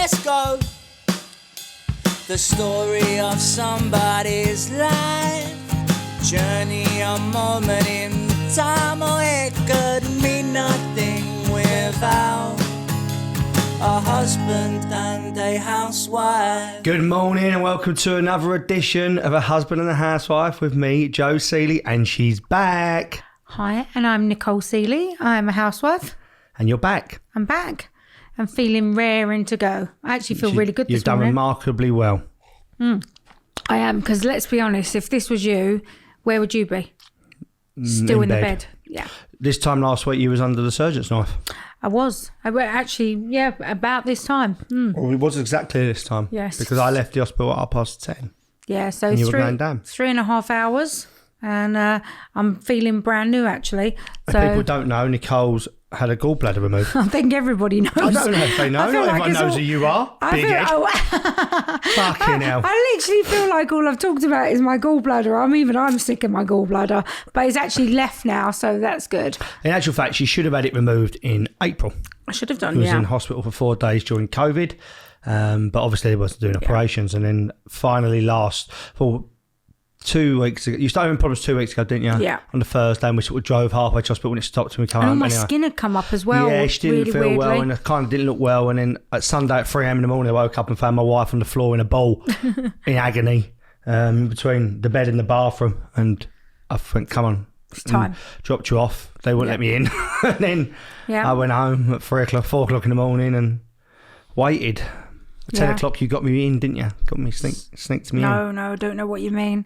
let's go. The story of somebody's life, journey, a moment in time, or it could mean nothing without a husband and a housewife. Good morning and welcome to another edition of A Husband and a Housewife with me, Joe Sealey, and she's back. Hi, and I'm Nicole Sealey. I'm a housewife. And you're back. I'm back. I'm feeling raring to go. I actually feel really good this You've done morning. remarkably well. I am, because let's be honest, if this was you, where would you be? Still in the bed. Yeah. This time last week you was under the surgeon's knife. I was. Actually, yeah, about this time. Well, it was exactly this time. Yes. Because I left the hospital at 10:30. Yeah, so And you were going down. 3.5 hours, and I'm feeling brand new, actually. If people don't know, Nicole's had a gallbladder removed. I think everybody knows. I don't know if they know. I feel Not like everyone it's knows all- who you are. Big head. Fucking hell. I literally feel like all I've talked about is my gallbladder. I'm sick of my gallbladder, but it's actually left now, so that's good. In actual fact, she should have had it removed in April. I should have done, She was yeah. in hospital for 4 days during COVID, but obviously they wasn't doing operations. And then finally 2 weeks ago, you started having problems 2 weeks ago, didn't you? Yeah. On the Thursday, and we sort of drove halfway to hospital when it stopped and we came And all home. my Anyway. skin had come up as well. Yeah, she didn't really feel weirdly. well and I kind of didn't look well. And then at Sunday at 3 a.m. in the morning, I woke up and found my wife on the floor in a ball in agony between the bed and the bathroom. And I think, come on. It's time. Dropped you off. They wouldn't let me in. And then I went home at 4 o'clock in the morning and waited. At 10 o'clock you got me in, didn't you? Got me sneaked me in. No, I don't know what you mean.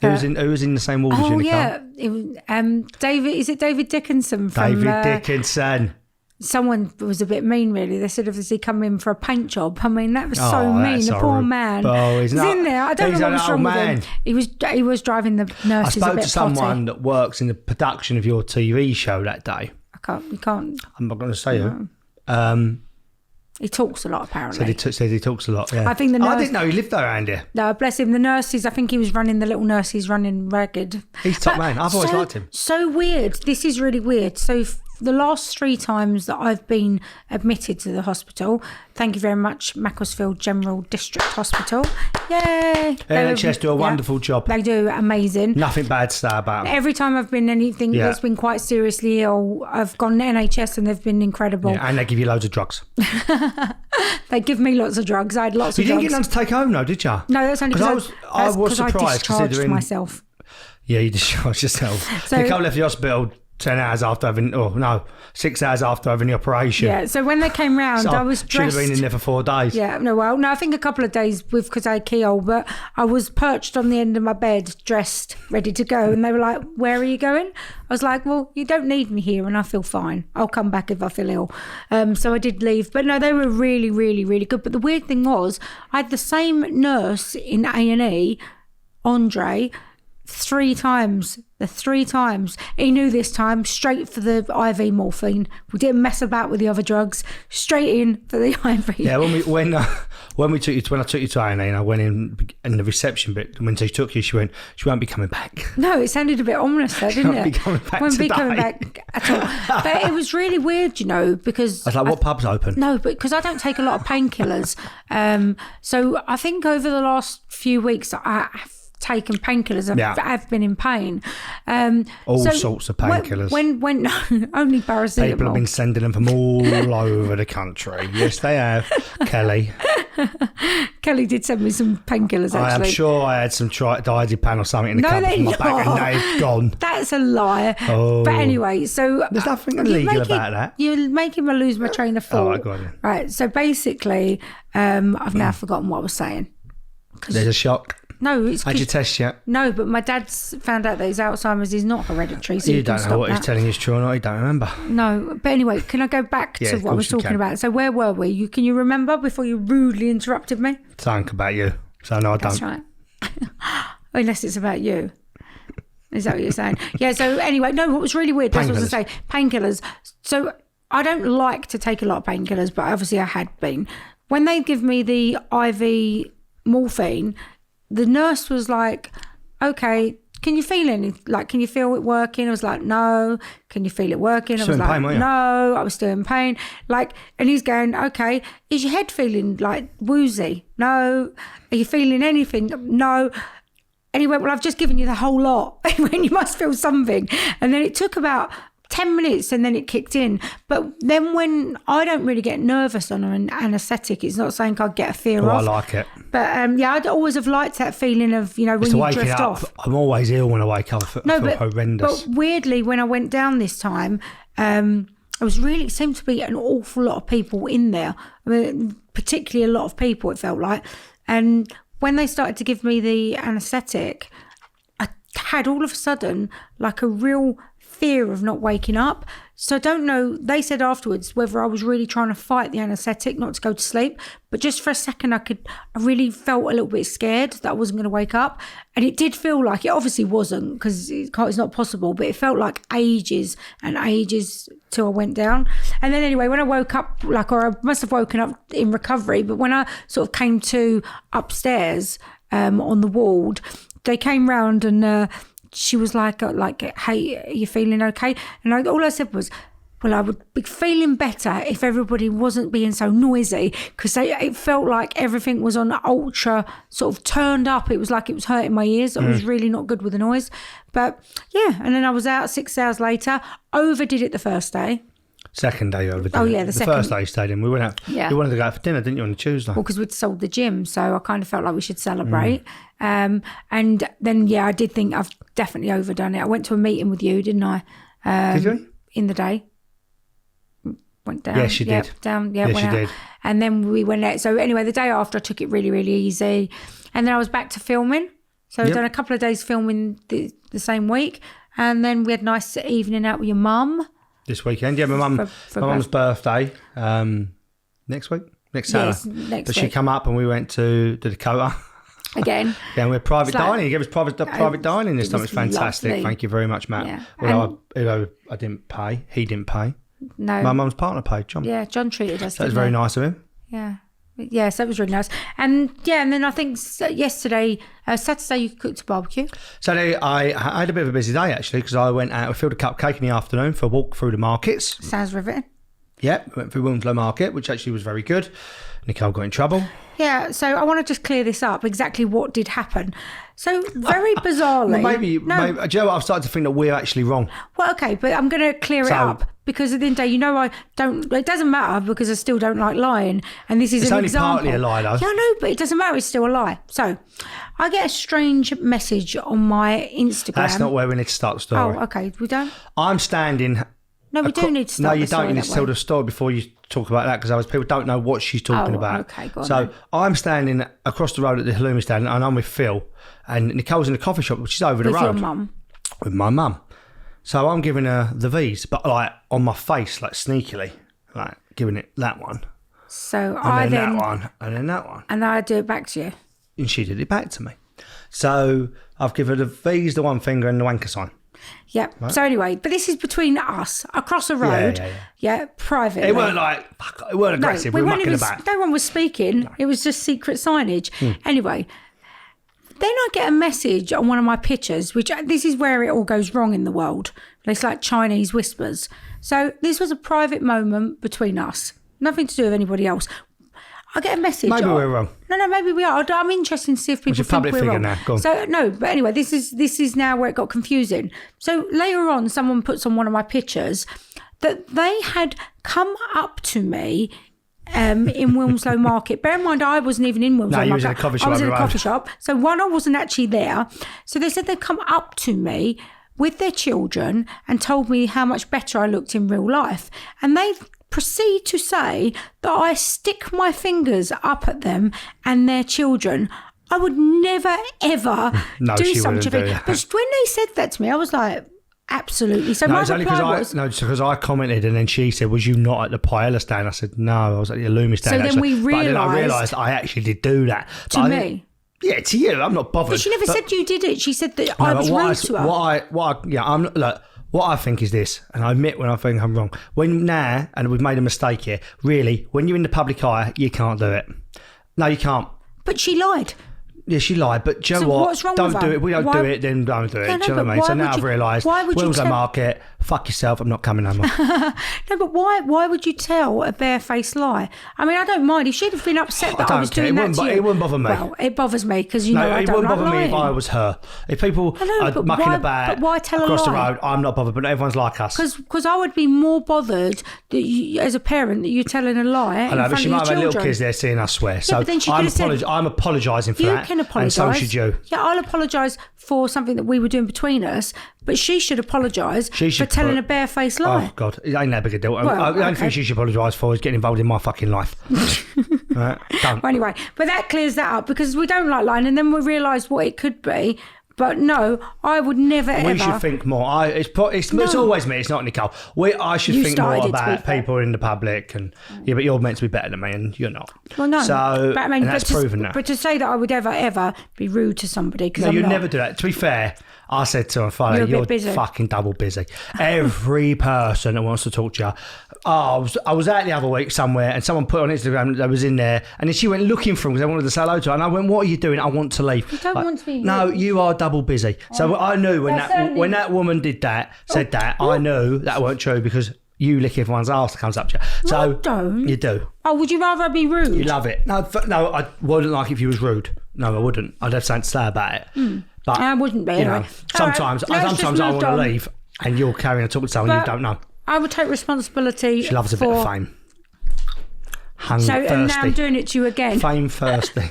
Who was in the same ward as you, Nicole? Yeah. It was, David, is it David Dickinson from... David Dickinson. Someone was a bit mean, really. They said, obviously, come in for a paint job. I mean, that was so Oh, mean. that's The poor horrible. man. Oh, he's not- in there. I don't he's know an what was old wrong with man. him. He was driving the I nurses a spoke bit to someone potty. that works in the production of your TV show that day. You can't. I'm not going to say who. He talks a lot, apparently. Said he talks a lot, yeah. I think the I nurse- didn't know he lived there, Andy. No, bless him. The nurses, I think he was running the little nurses running ragged. He's top But man. I've always liked him. So weird. This is really weird. So the last 3 times that I've been admitted to the hospital, thank you very much, Macclesfield General District Hospital. Yay! NHS do a wonderful job. They do amazing. Nothing bad to say about them. Every time I've been anything that's been quite seriously ill, I've gone to NHS and they've been incredible. Yeah, and they give you loads of drugs. They give me lots of drugs. I had lots You of didn't drugs. get none to take home, though, did you? No, that's only because I was I surprised discharged considering myself. Yeah, you discharged yourself. So- Nicole left the hospital 10 hours after having, 6 hours after having the operation. Yeah, so when they came round, I was Should dressed. have been in there for 4 days. Yeah, no, I think a couple of days because I had keyhole, but I was perched on the end of my bed, dressed, ready to go. And they were like, where are you going? I was like, well, you don't need me here and I feel fine. I'll come back if I feel ill. So I did leave. But no, they were really, really, really good. But the weird thing was, I had the same nurse in A&E, Andre, 3 times. The 3 times. He knew this time, straight for the IV morphine. We didn't mess about with the other drugs. Straight in for the IV. Yeah, when I took you to A&E and I went in the reception bit, when she took you, she went, she won't be coming back. No, it sounded a bit ominous there, didn't Won't it? be coming back Won't be today. coming back at all. But it was really weird, because... I was like, what pub's open? No, but because I don't take a lot of painkillers. So I think over the last few weeks, I've taken painkillers. I've been in pain. All sorts of painkillers. When only paracetamol. People have been sending them from all over the country. Yes, they have. Kelly. Kelly did send me some painkillers, I am actually. sure I had some diazepam or something in the No, cupboard they're in my bag not. and they've gone. That's a lie. Oh. But anyway, so... There's nothing you're illegal about that. You're making me lose my train of thought. right, go on then. Right, so basically, I've now forgotten what I was saying. There's a shock. No, it's... Had you test yet? No, but my dad's found out that his Alzheimer's is not hereditary, so You you can don't know stop what he's that. telling you is true or not. You don't remember. No, but anyway, can I go back Yeah, to of what I was course you talking can. about? So where were we? Can you remember before you rudely interrupted me? Something about you. So no, I don't. That's right. Unless it's about you. Is that what you're saying? Yeah, so anyway, no, what was really weird, that's what I was going to say, painkillers. So I don't like to take a lot of painkillers, but obviously I had been. When they give me the IV morphine, the nurse was like, okay, can you feel any, like, can you feel it working? I was like, no. Can you feel it working? I was like, no. I was still in pain. Like, and he's going, okay, is your head feeling like woozy? No. Are you feeling anything? No. And he went, well, I've just given you the whole lot. When you must feel something. And then it took about 10 minutes and then it kicked in. But then when I don't really get nervous on an anaesthetic, it's not something I'd get a fear of. I like it. But I'd always have liked that feeling of, when you drift off. I'm always ill when I wake up. I feel horrendous. But weirdly, when I went down this time, it seemed to be an awful lot of people in there. I mean, particularly a lot of people, it felt like. And when they started to give me the anaesthetic, I had all of a sudden like a real fear of not waking up. So I don't know, they said afterwards whether I was really trying to fight the anaesthetic not to go to sleep, but just for a second I really felt a little bit scared that I wasn't going to wake up. And it did feel like, it obviously wasn't because it's not possible, but it felt like ages and ages till I went down. And then anyway, when I woke up, or I must have woken up in recovery, but when I sort of came to upstairs on the ward, they came round and she was like, hey, are you feeling okay? And all I said was, well, I would be feeling better if everybody wasn't being so noisy, because it felt like everything was on ultra sort of turned up. It was like it was hurting my ears. I was really not good with the noise. But yeah, and then I was out 6 hours later, overdid it the first day. Second day overdid it. Oh, yeah, the first day you stayed in. We went out. Yeah. You wanted to go out for dinner, didn't you, on the Tuesday? Well, because we'd sold the gym, so I kind of felt like we should celebrate. And then, I did think I've definitely overdone it. I went to a meeting with you, didn't I? Did you? In the day. Went down. Yes, you did. Down, yes, went you out. did. And then we went out. So anyway, the day after I took it really, really easy. And then I was back to filming. So I've done a couple of days filming the same week. And then we had a nice evening out with your mum. This weekend, yeah, my mum's birthday next week, next Saturday. Yes, next week. She come up and we went to the Dakota. Again. Yeah, and we had private dining. He gave us private dining this time. It was fantastic. Lovely. Thank you very much, Matt. Yeah. Although I didn't pay, he didn't pay. No. My mum's partner paid, John. Yeah, John treated us. That was very nice of him. Yeah. Yeah, so that was really nice. And then I think Saturday you cooked a barbecue. Saturday I had a bit of a busy day actually, because I went out, we filled a cupcake in the afternoon for a walk through the markets. Sounds riveting. Yeah, we went through Wilmslow Market, which actually was very good. Nicole got in trouble. Yeah, so I want to just clear this up, exactly what did happen. So very bizarrely... maybe, do you know what? I've started to think that we're actually wrong. Well, okay, but I'm going to clear it up, because at the end of the day, it doesn't matter, because I still don't like lying. And this is an example. It's only partly a lie, though. Yeah, I know, but it doesn't matter, it's still a lie. So I get a strange message on my Instagram. That's not where we need to start the story. Oh, okay, we don't? I'm standing... No, we do need to start. No, you don't. You need to tell the story before you talk about that, because people don't know what she's talking about. Okay, go on. So I'm standing across the road at the halloumi stand, and I'm with Phil, and Nicole's in the coffee shop, which is over the road. With your mum? With my mum. So I'm giving her the V's, but like on my face, like sneakily, like giving it that one. So and then that one, and then that one. And I do it back to you. And she did it back to me. So I've given her the V's, the one finger, and the wanker sign. Yeah. Right. So anyway, but this is between us, across a road. Yeah, privately. It weren't it weren't aggressive. We were mucking about. No one was speaking. No. It was just secret signage. Anyway, then I get a message on one of my pictures, which this is where it all goes wrong in the world. It's like Chinese whispers. So this was a private moment between us. Nothing to do with anybody else. I get a message. Maybe we're wrong. No, maybe we are. I'm interested to see if people think we're wrong. Now. Go on. So no, but anyway, this is now where it got confusing. So later on, someone puts on one of my pictures that they had come up to me in Wilmslow Market. Bear in mind, I wasn't even in Wilmslow Market. You was in a coffee shop. I was in a coffee shop. So one, I wasn't actually there. So they said they'd come up to me with their children and told me how much better I looked in real life. And they proceed to say that I stick my fingers up at them and their children. I would never, ever do such a thing. But when they said that to me, I was like, absolutely. So my reply was... No, it's because I commented and then she said, was you not at the paella stand? I said, no, I was at the halloumi stand. So then we realised... But then I realised I actually did do that. To me? Yeah, to you. I'm not bothered. But she never said you did it. She said that I was rude to her. What I think is this, and I admit when I think I'm wrong. And we've made a mistake here, really, when you're in the public eye, you can't do it. No, you can't. But she lied. Yeah, she lied, but do you know what? What's wrong don't with do her? it. We don't do it, then don't do it. Yeah, do you know what I mean? So now I've realised, Will's a market. Fuck yourself. I'm not coming no more. No, but why would you tell a barefaced lie? I mean, I don't mind if she'd have been upset that I was doing that to you. It wouldn't bother me. Well, it bothers me because I don't like lying. It wouldn't bother me if I was her. If people are mucking about across the road, I'm not bothered. But everyone's like us. Because I would be more bothered that you, as a parent, that you're telling a lie. I know, but she might have had little kids there seeing us swear. So I'm apologising for that. You can apologise. And so should you. Yeah, I'll apologise for something that we were doing between us, but she should apologise for telling a barefaced lie. Oh, God. It ain't that big a deal. Well, the only thing she should apologise for is getting involved in my fucking life. Right? Don't. Well, anyway, but that clears that up because we don't like lying and then we realise what it could be. But no, I would never ever. We should think more. It's always me. It's not Nicole. I should think more about people in the public. And yeah, but you're meant to be better than me, and you're not. Well, no. So but, I mean, that's proven now. But to say that I would ever be rude to somebody, because you'd never do that. To be fair, I said to her on Friday, you're fucking double busy. Every person that wants to talk to you. Oh, I was out the other week somewhere and someone put on Instagram that I was in there and then she went looking for him because I wanted to say hello to her and I went, what are you doing? I want to leave. You don't want to be rude. No, you are double busy. So I knew when that woman did that, said that, I knew that weren't true because you lick everyone's arse that comes up to you. So no, I don't. You do. Oh, would you rather be rude? You love it. No, I wouldn't like if you was rude. No, I wouldn't. I'd have something to say about it. But I wouldn't be. Anyway. Sometimes I want to leave and you're carrying on talking to someone you don't know. I would take responsibility. She loves a bit of fame. And now I'm doing it to you again. Fame thirsty.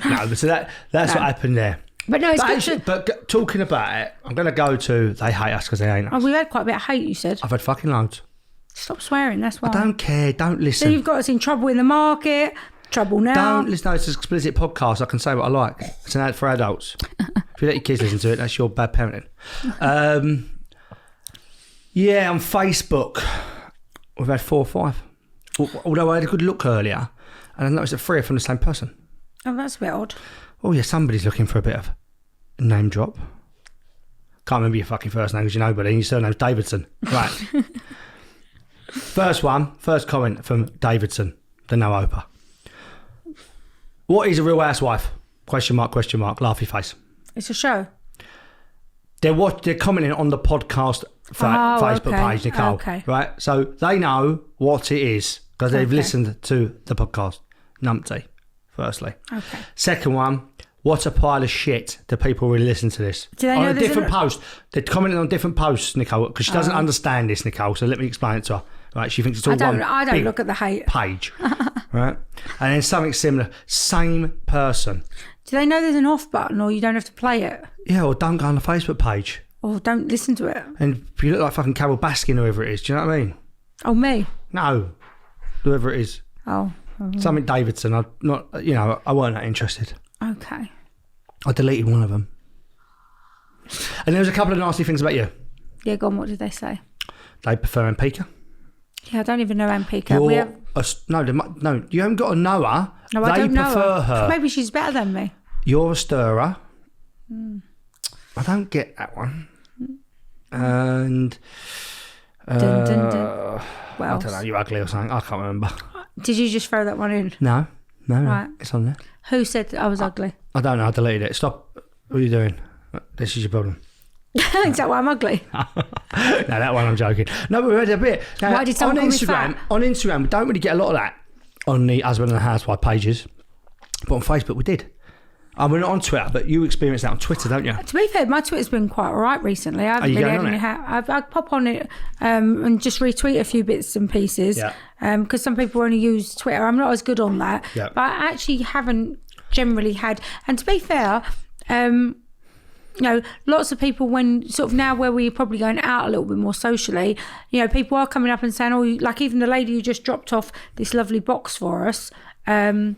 No, so that's what happened there. But no, it's but talking about it, I'm going to go to They Hate Us because they ain't us. Oh, we've had quite a bit of hate, you said. I've had fucking loads. Stop swearing, that's why. I don't care, don't listen. So you've got us in trouble in the market, trouble now. Don't listen, it's an explicit podcast, I can say what I like. It's an ad for adults. If you let your kids listen to it, that's your bad parenting. Yeah, on Facebook, we've had 4 or 5. Although I had a good look earlier, and I noticed that 3 are from the same person. Oh, that's a bit odd. Oh, yeah, somebody's looking for a bit of a name drop. Can't remember your fucking first name because you know, but your surname's Davidson. Right. First comment from Davidson, the no-oper. What is a Real Housewife? Question mark, laughy face. It's a show. They're commenting on the podcast Facebook page, Nicole. Okay. Right? So they know what it is because they've listened to the podcast. Numpty, firstly. Okay. Second one, what a pile of shit do people really listen to this? Do they know on a different post. They're commenting on different posts, Nicole, because she doesn't understand this, Nicole, so let me explain it to her. Right? She thinks it's all I don't look at the hate page. Right? And then something similar. Same person. Do they know there's an off button or you don't have to play it? Yeah, or don't go on the Facebook page. Or don't listen to it. And you look like fucking Carol Baskin or whoever it is. Do you know what I mean? Oh, me? No. Whoever it is. Oh. Something Davidson. I weren't that interested. Okay. I deleted one of them. And there was a couple of nasty things about you. Yeah, go on. What did they say? They prefer Ampika. Yeah, I don't even know Ampika. No, you haven't got to know her. No, I don't know her. They prefer her. Maybe she's better than me. You're a stirrer. I don't get that one. And Well, I don't know, you're ugly or something. I can't remember. Did you just throw that one in? No, right. It's on there. Who said that I was ugly? I don't know. I deleted it. Stop. What are you doing? This is your problem. Is that why I'm ugly? No, that one I'm joking. No, but we read a bit. Now, why did someone call me fat? On Instagram, we don't really get a lot of that on the husband and the housewife pages, but on Facebook we did. We're not on Twitter, but you experience that on Twitter, don't you? To be fair, my Twitter's been quite all right recently. I haven't really had any. I pop on it and just retweet a few bits and pieces. Because some people only use Twitter. I'm not as good on that. Yeah. But I actually haven't generally had. And to be fair, lots of people, when sort of now where we're probably going out a little bit more socially, people are coming up and saying, oh, like even the lady who just dropped off this lovely box for us, might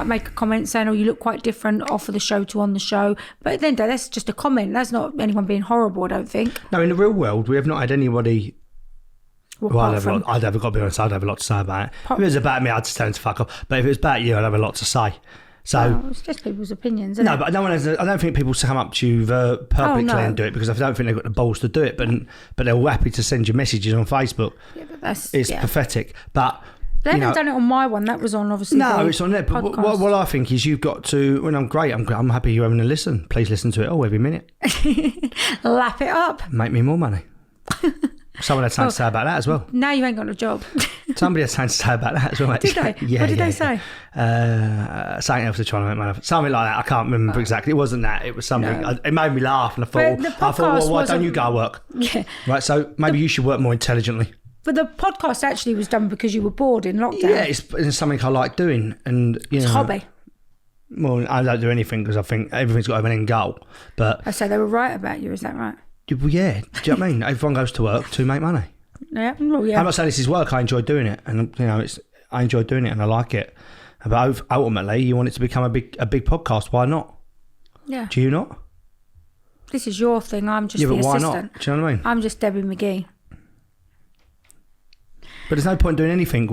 make a comment saying, oh, you look quite different off of the show to on the show. But at the end of the day, that's just a comment. That's not anyone being horrible, I don't think. No, in the real world, we have not had anybody... I'd have got to be honest, I'd have a lot to say about it. If it was about me, I'd just tell them to fuck off. But if it was about you, I'd have a lot to say. So it's just people's opinions, isn't it? But I don't think people come up to you publicly and do it because I don't think they've got the balls to do it. But they're all happy to send you messages on Facebook. Yeah, but it's pathetic. But They haven't done it on my one. That was on, obviously. No, it's on there. But what I think is you've got to, when I'm great, I'm happy you're having a listen. Please listen to it all every minute. Lap it up. Make me more money. Someone had something to say about that as well. Now you ain't got a job. Somebody had something to say about that as well. Did they? Yeah, what did they say? Something else they're trying to make money. Something like that. I can't remember exactly. It wasn't that. It was something. No. It made me laugh, and I thought, well, why don't you go work? Yeah. Right. So maybe you should work more intelligently. But the podcast actually was done because you were bored in lockdown. Yeah, it's something I like doing, and it's a hobby. Well, I don't do anything because I think everything's got to have an end goal. But I say they were right about you. Is that right? Well, yeah. Do you know what I mean? Everyone goes to work to make money. Yeah, well, yeah. I'm not saying this is work. I enjoy doing it, and I enjoy doing it, and I like it. But ultimately, you want it to become a big podcast. Why not? Yeah. Do you not? This is your thing. I'm just the assistant. Why not? Do you know what I mean? I'm just Debbie McGee. But there's no point doing anything.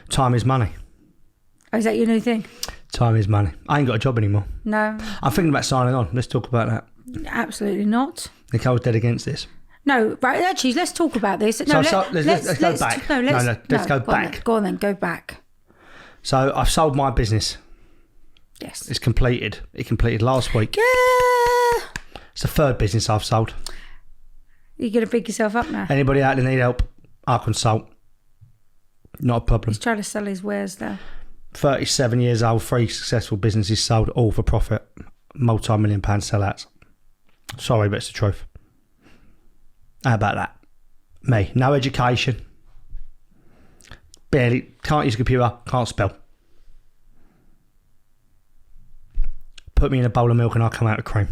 Time is money. Oh, is that your new thing? Time is money. I ain't got a job anymore. No. I'm thinking about signing on. Let's talk about that. Absolutely not. Nicole's dead against this. No, right, actually, let's talk about this. No, let's go back. Let's go back. Go on then, go back. So I've sold my business. Yes. It's completed. It completed last week. Yeah. It's the third business I've sold. You're going to big yourself up now. Anybody out there need help? I consult. Not a problem. He's trying to sell his wares though. 37 years old, 3 successful businesses sold, all for profit. Multi-million-pound sellouts. Sorry, but it's the truth. How about that? Me, no education. Barely, can't use a computer, can't spell. Put me in a bowl of milk and I'll come out with cream.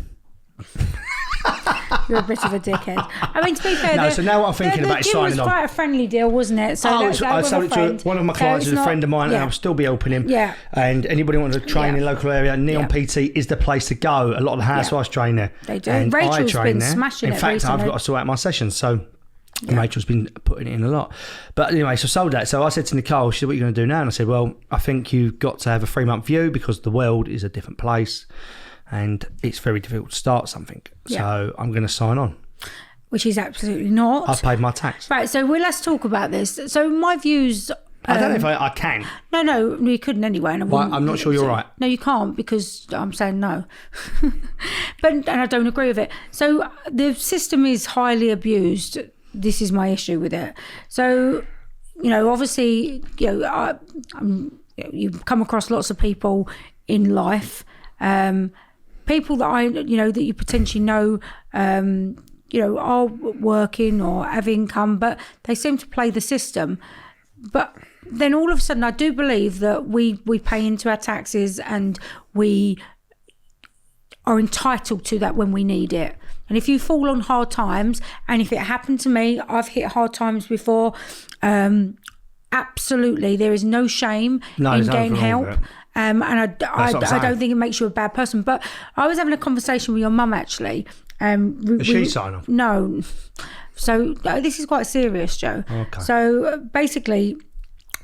You're a bit of a dickhead. I mean, to be fair, so now what I'm thinking about is signing on. The deal was quite a friendly deal, wasn't it? So I sold it to one of my clients who's a friend of mine, and I'll still be helping him. Yeah. And anybody wants to train in the local area, Neon PT is the place to go. A lot of the housewives train there. They do. And Rachel's been smashing it recently. In fact, I've got to sort out my sessions, so Rachel's been putting it in a lot. But anyway, so sold that. So I said to Nicole, she said, what are you going to do now? And I said, well, I think you've got to have a 3-month view because the world is a different place and it's very difficult to start something. So I'm going to sign on. Which is absolutely not. I've paid my tax. Right, so let's talk about this. So my views... I don't know if I can. No, you couldn't anyway. And I'm not sure you're right. No, you can't because I'm saying no. And I don't agree with it. So the system is highly abused. This is my issue with it. So, obviously, you come across lots of people in life, people that that you potentially know, are working or have income, but they seem to play the system. But then all of a sudden, I do believe that we pay into our taxes and we are entitled to that when we need it. And if you fall on hard times, and if it happened to me, I've hit hard times before, absolutely, there is no shame in getting help. And I don't think it makes you a bad person. But I was having a conversation with your mum, actually. Is she sign off? No. So this is quite serious, Joe. Okay. So basically,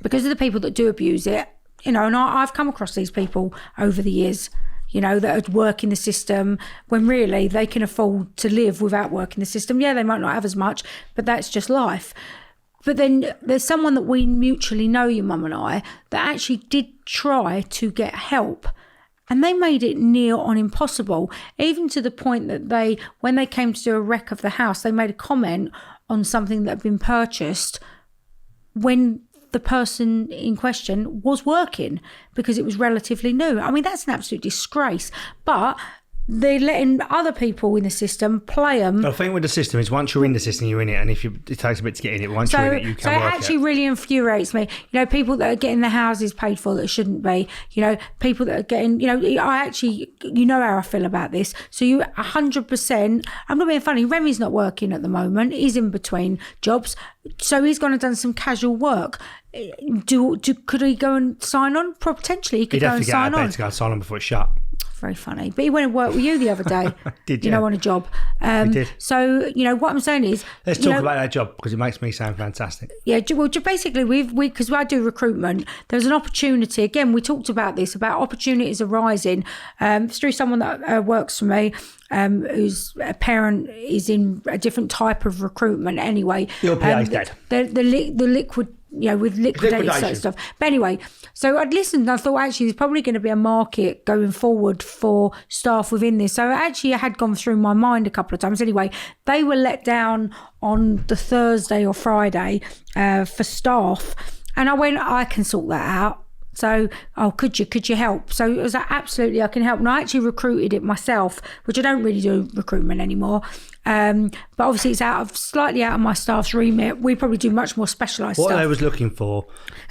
because of the people that do abuse it, and I've come across these people over the years, that work in the system when really they can afford to live without working the system. Yeah, they might not have as much, but that's just life. But then there's someone that we mutually know, your mum and I, that actually did try to get help. And they made it near on impossible, even to the point that when they came to do a wreck of the house, they made a comment on something that had been purchased when the person in question was working because it was relatively new. I mean, that's an absolute disgrace. But they're letting other people in the system play them. The thing with the system is once you're in the system, you're in it. And it takes a bit to get in it. Once you're in it, you can work it. So it actually really infuriates me. People that are getting their houses paid for that shouldn't be. People that are getting, I actually, how I feel about this. So you 100%, I'm not being funny, Remy's not working at the moment. He's in between jobs. So he's gone and done some casual work. Could he go and sign on? Potentially, he could go and sign on. He'd have to get out of bed to go and sign on before it's shut. Very funny. But he went and worked with you the other day. Did you? On a job. We did. So, what I'm saying is... Let's talk about that job because it makes me sound fantastic. Yeah, well, basically, because I do recruitment, there's an opportunity. Again, we talked about this, about opportunities arising through someone that works for me, whose parent is in a different type of recruitment anyway. Your PA's dead. The liquid with liquidated sort of stuff. But anyway, so I'd listened and I thought actually there's probably going to be a market going forward for staff within this. So actually it had gone through my mind a couple of times. Anyway, they were let down on the Thursday or Friday for staff. And I went, I can sort that out. So, could you help? So it was like, absolutely, I can help. And I actually recruited it myself, which I don't really do recruitment anymore. But obviously it's slightly out of my staff's remit. We probably do much more specialised stuff. What I was looking for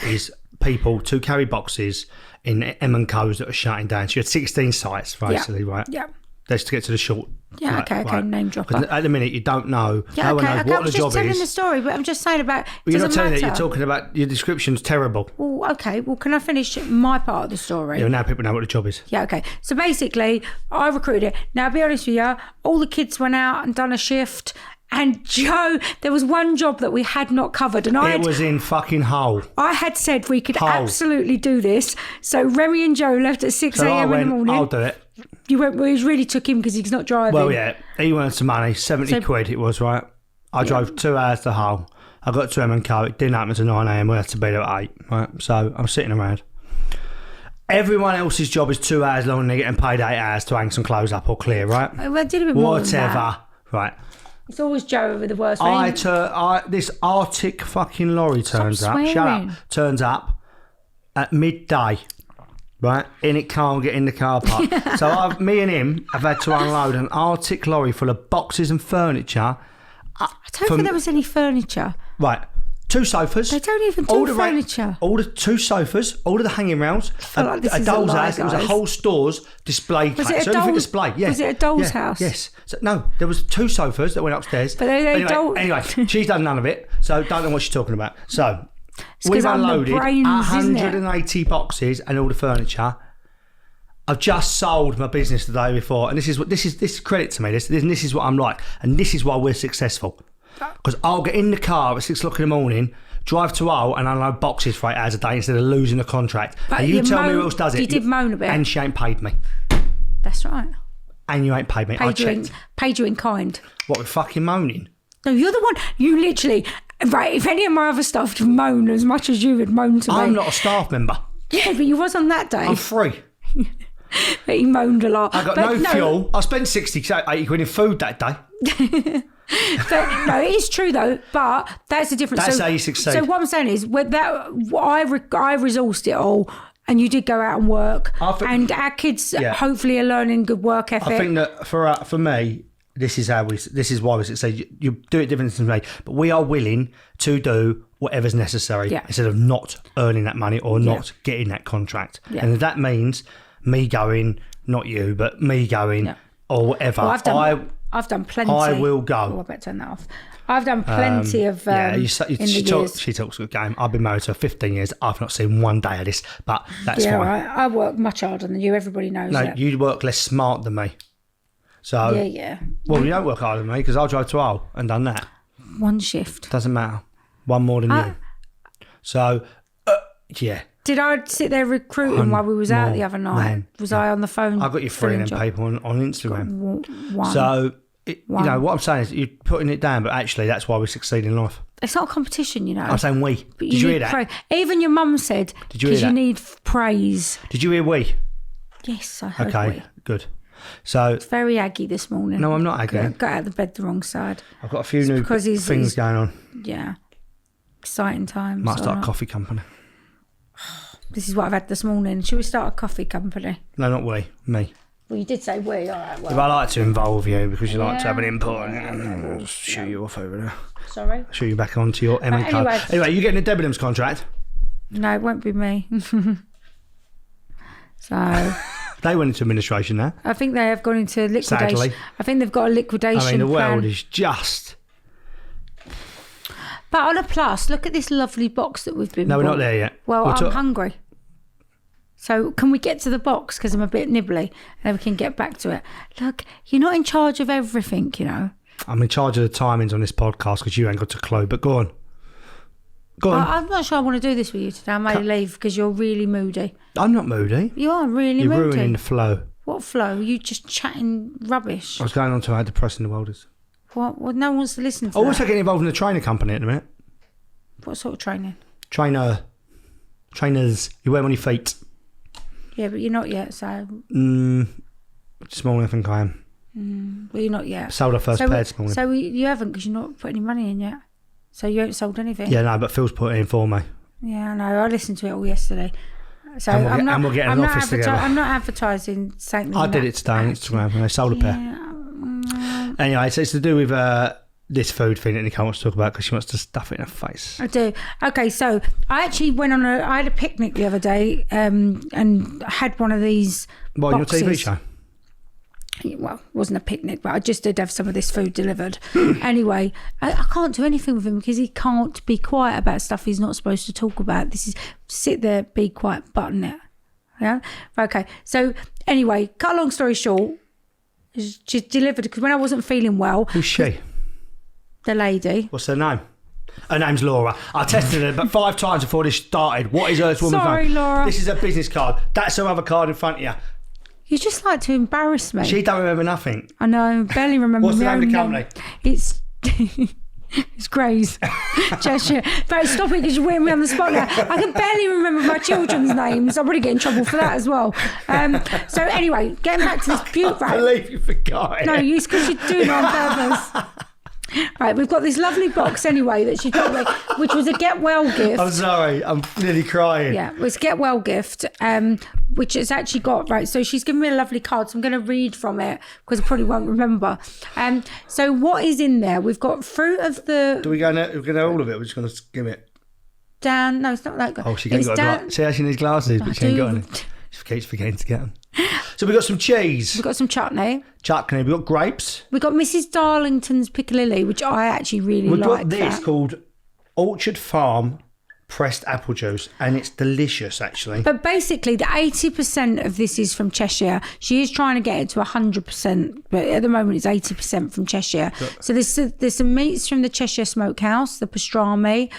is people to carry boxes in M&Co's that are shutting down. So you had 16 sites, basically, right? Yeah. Let's get to the short. Yeah, okay, name dropper. At the minute, you don't know. Yeah, no one knows what the job is. I'm just telling the story, but I'm just saying about. Well, you're not telling it. You're talking about your description's terrible. Well, okay. Well, can I finish my part of the story? Yeah, now people know what the job is. Yeah, okay. So basically, I recruited it. Now, I'll be honest with you, all the kids went out and done a shift. And Joe, there was one job that we had not covered, and it was in fucking Hull. I had said we could absolutely do this. So Remy and Joe left at 6 a.m. in the morning. I'll do it. You went. Well, it really took him because he's not driving. Well, yeah, he wanted some money, 70 quid it was, right? I drove 2 hours to Hull. I got to M&Co. It didn't happen until 9 a.m. We had to be there at 8, right? So I'm sitting around. Everyone else's job is 2 hours long and they're getting paid 8 hours to hang some clothes up or clear, right? Well, I did a bit more than that. Whatever, right? It's always Joe over the worst. This Arctic fucking lorry turns up. Shut up. Turns up at midday, right? And it can't get in the car park. So me and him have had to unload an Arctic lorry full of boxes and furniture. I don't think there was any furniture. Right. 2 sofas. They don't even do furniture. All the 2 sofas, all of the hanging rounds, a doll's house. It was a whole store's display case. Was it a display? Yeah. Was it a doll's house? Yes. So, no, there was 2 sofas that went upstairs. But anyway, she's done none of it, so don't know what she's talking about. So we've unloaded 180 boxes and all the furniture. I've just sold my business the day before, and this is credit to me. This is what I'm like, and this is why we're successful. Because I'll get in the car at 6 o'clock in the morning, drive to Hull and unload boxes for 8 hours a day instead of losing the contract. But and you tell me who else does it. You did moan a bit. And she ain't paid me. That's right. And you ain't paid me. I checked. Paid you in kind. What, with fucking moaning? No, you're the one. You literally... Right, if any of my other staff would moan as much as you would moan to me... I'm not a staff member. Yeah, but you was on that day. I'm free. But he moaned a lot. I got no fuel. I spent 60, 80 quid in food that day. But no, it is true though. But that's the difference. That's how you succeed. So what I'm saying is, I resourced it all, and you did go out and work, and our kids hopefully are learning good work ethic. I think that for me, this is why we succeed. You do it different than me, but we are willing to do whatever's necessary instead of not earning that money or not getting that contract. Yeah. And if that means me going, not you, but me going or whatever. Well, I've done plenty. I will go. Oh, I better turn that off. I've done plenty of she talks a good game. I've been married to her 15 years. I've not seen one day of this, but that's fine. Right. I work much harder than you. Everybody knows that. You work less smart than me. So yeah. Well, you don't work harder than me because I'll drive to Hull and done that. One shift. Doesn't matter. One more than you. So, yeah. Did I sit there recruiting while we was out the other night? Was I on the phone? I got you 3 of them people on Instagram. One. So, you know, what I'm saying is you're putting it down, but actually that's why we succeed in life. It's not a competition, you know. I'm saying we. Did you hear that? Even your mum said, because you need praise. Did you hear we? Yes, I heard we. Good. So it's very aggy this morning. No, I'm not aggy. Got out of the bed the wrong side. I've got a few new things going on. Yeah. Exciting times. Might start a coffee company. This is what I've had this morning. Should we start a coffee company? No, not we. Me. Well, you did say we. All right, well. If I like to involve you because you like to have an input, I'll just shoot you off over there. Sorry? Shoot you back onto your M&Co. Anyway, you getting a Debenhams contract? No, it won't be me. So... They went into administration now. I think they have gone into liquidation. Sadly. I think they've got a liquidation plan. The world is just... But on a plus, look at this lovely box that we've been No, bought. we're not there yet. Well, I'm hungry. So can we get to the box? Because I'm a bit nibbly. And then we can get back to it. Look, you're not in charge of everything, you know. I'm in charge of the timings on this podcast because you ain't got a clue. But go on. Go on. I'm not sure I want to do this with you today. I may leave because you're really moody. I'm not moody. You are really moody. You're ruining the flow. What flow? You just chatting rubbish. I was going on to how depressing the world is. What? Well, no one wants to listen to that. I'm also getting involved in a training company at the minute. What sort of training? Trainers. You wear them on your feet. Yeah, but you're not yet, so... Small, I think I am. Well, you're not yet. Sold our first pair this morning. So you haven't, because you've not put any money in yet. So you haven't sold anything. Yeah, no, but Phil's put it in for me. Yeah, I know. I listened to it all yesterday. So and we'll get an office together. I'm not advertising something. I did it today on Instagram and I sold a pair. Anyway, so it's to do with this food thing that Nicole wants to talk about because she wants to stuff it in her face. I do. Okay, so I actually I had a picnic the other day and had one of these boxes. On your TV show? Well, it wasn't a picnic, but I just did have some of this food delivered. Anyway, I can't do anything with him because he can't be quiet about stuff he's not supposed to talk about. This is sit there, be quiet, button it. Yeah? Okay, so anyway, cut a long story short, she delivered because when I wasn't feeling well. Who's she? The lady. What's her name? Her name's Laura. I tested her about 5 times before this started. What is Earth's woman's name? Sorry, Laura. This is her business card. That's her other card in front of you. You just like to embarrass me. She don't remember nothing. I know, barely remember. What's the name of the company? It's Graze Cheshire. But stop it because you're putting me on the spot now. I can barely remember my children's names. I'll probably get in trouble for that as well. So anyway, getting back to this beautiful. I believe you forgot it. No, it's because you're doing it on purpose. Right, we've got this lovely box anyway that she got me, which was a get well gift. I'm sorry, I'm nearly crying. Yeah, it was a get well gift, which has actually got, right, so she's given me a lovely card, so I'm going to read from it because I probably won't remember. So what is in there? We've got fruit of the... Do we go know all of it? We're just going to skim it. Dan, no, it's not that good. Oh, she ain't got glasses. See how she needs glasses, but she ain't got any. She keeps forgetting to get them. So we've got some cheese. We've got some chutney. We've got grapes. We've got Mrs. Darlington's Piccalilli, which I actually really like. We've got this called Orchard Farm pressed apple juice, and it's delicious, actually. But basically, the 80% of this is from Cheshire. She is trying to get it to 100%, but at the moment it's 80% from Cheshire. So there's some meats from the Cheshire Smokehouse, the pastrami.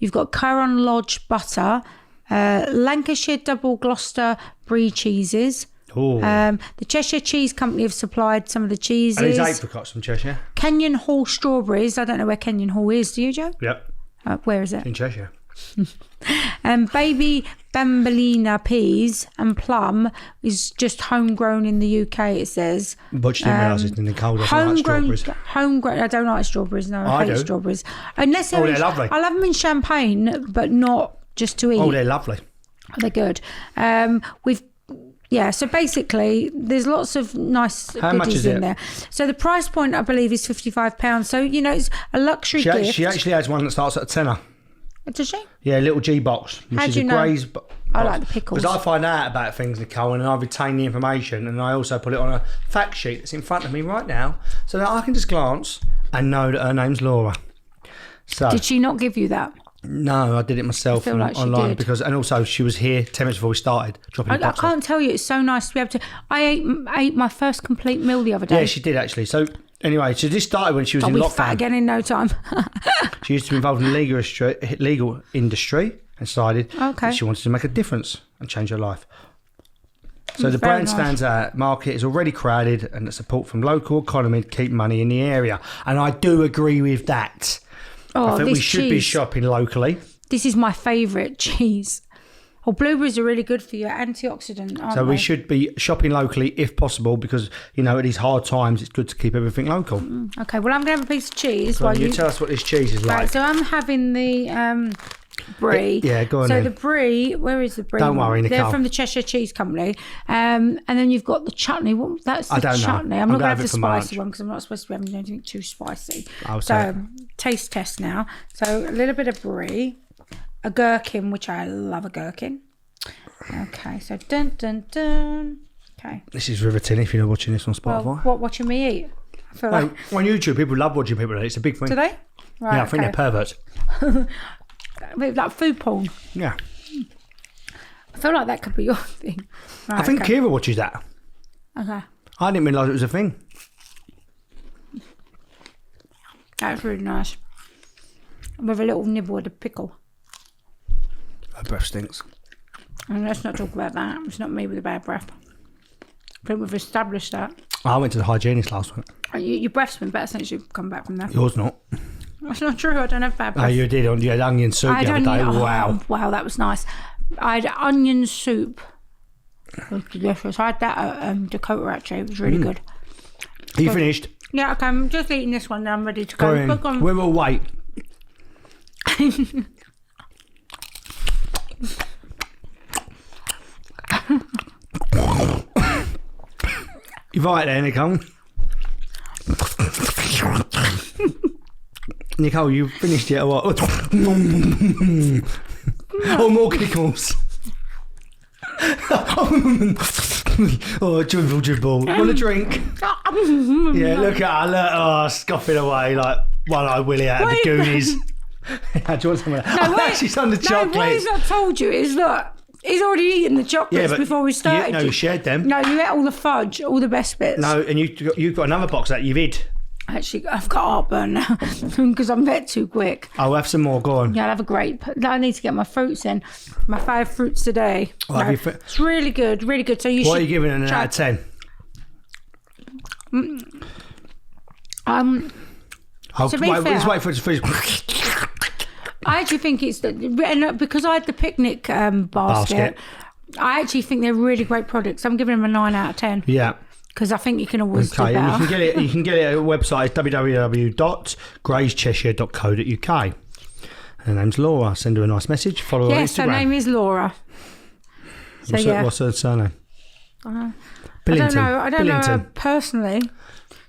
You've got Curran Lodge butter. Lancashire Double Gloucester Brie cheeses. The Cheshire Cheese Company have supplied some of the cheeses. And these apricots from Cheshire. Kenyon Hall strawberries. I don't know where Kenyon Hall is. Do you, Joe? Yep. Where is it? In Cheshire. Baby Bambolina peas and plum is just homegrown in the UK, it says. But you didn't realise it's in the cold. Homegrown. I don't like strawberries. No, I hate strawberries. Unless they're lovely. I love them in champagne, but not just to eat. Oh, they're lovely. They're good. So basically there's lots of nice goodies in there. So the price point I believe is £55. So it's a luxury gift. She actually has one that starts at a tenner. Does she? Yeah, a little G box. How do you know? Graze I like the pickles. Because I find out about things, Nicole, and I retain the information, and I also put it on a fact sheet that's in front of me right now, so that I can just glance and know that her name's Laura. So did she not give you that? No, I did it myself online because, and also she was here 10 minutes before we started dropping the box. I can't tell you, it's so nice to be able to. I ate my first complete meal the other day. Yeah, she did actually. So anyway, so this started when she was in lockdown. I'll be fat again in no time. She used to be involved in the legal industry and decided that she wanted to make a difference and change her life. So the brand stands out. Market is already crowded, and the support from local economy to keep money in the area. And I do agree with that. I think we should be shopping locally. This is my favourite cheese. Oh, blueberries are really good for you, antioxidant, aren't they? So we should be shopping locally if possible because, at these hard times, it's good to keep everything local. Okay, well, I'm going to have a piece of cheese. While you tell us what this cheese is like. Right, so I'm having the brie. Yeah, go on. So the brie, where is the brie? Don't worry, Nicole. They're from the Cheshire Cheese Company. And then you've got the chutney. That's the chutney. I'm not going to have the spicy one because I'm not supposed to be having anything too spicy. Taste test now. So a little bit of brie, a gherkin, which I love a gherkin. Okay, so dun dun dun. Okay. This is riveting if you're not watching this on Spotify. Well, what watching me eat? I feel like on YouTube, people love watching people eat. It's a big thing. Do they? Right, yeah, I think they're perverts. Like food porn. Yeah. I feel like that could be your thing. Right, I think Kira watches that. Okay. I didn't realise it was a thing. That's really nice. With a little nibble of the pickle. Her breath stinks. And let's not talk about that. It's not me with a bad breath. I think we've established that. I went to the hygienist last week. Your breath's been better since you've come back from that. Yours not. That's not true. I don't have bad breath. Oh, you did. You had onion soup the other day. Wow. Wow, that was nice. I had onion soup. It was delicious. I had that at Dakota, actually. It was really good. Are you finished? Yeah, okay. I'm just eating this one, then I'm ready to Go go. in. We will wait. You right there, Nicole? Nicole, you finished yet or what? Oh, more giggles. Oh, dribble. Want a drink? Yeah, look at her. Look, scoffing away like one-eyed Willie out of the Goonies. Do you want some of that? She's on the chocolate. No, what he's not told you is, look, he's already eaten the chocolates before we started. You shared them. No, you ate all the fudge, all the best bits. No, and you've got another box that you've hid. Actually, I've got heartburn now because I'm vet too quick. I'll have some more. Go on. Yeah, I'll have a grape. I need to get my fruits in. My 5 fruits today. It's really good, really good. So what are you giving an out of 10? Let's wait for it to freeze. I actually think it's because I had the picnic basket. I actually think they're really great products. I'm giving them a 9 out of 10. Yeah. Because I think you can always do better. You can get it at a website, www.grazecheshire.co.uk. Her name's Laura. Send her a nice message. Follow her on Instagram. Yes, her name is Laura. What's her surname? Billington. I don't know her personally.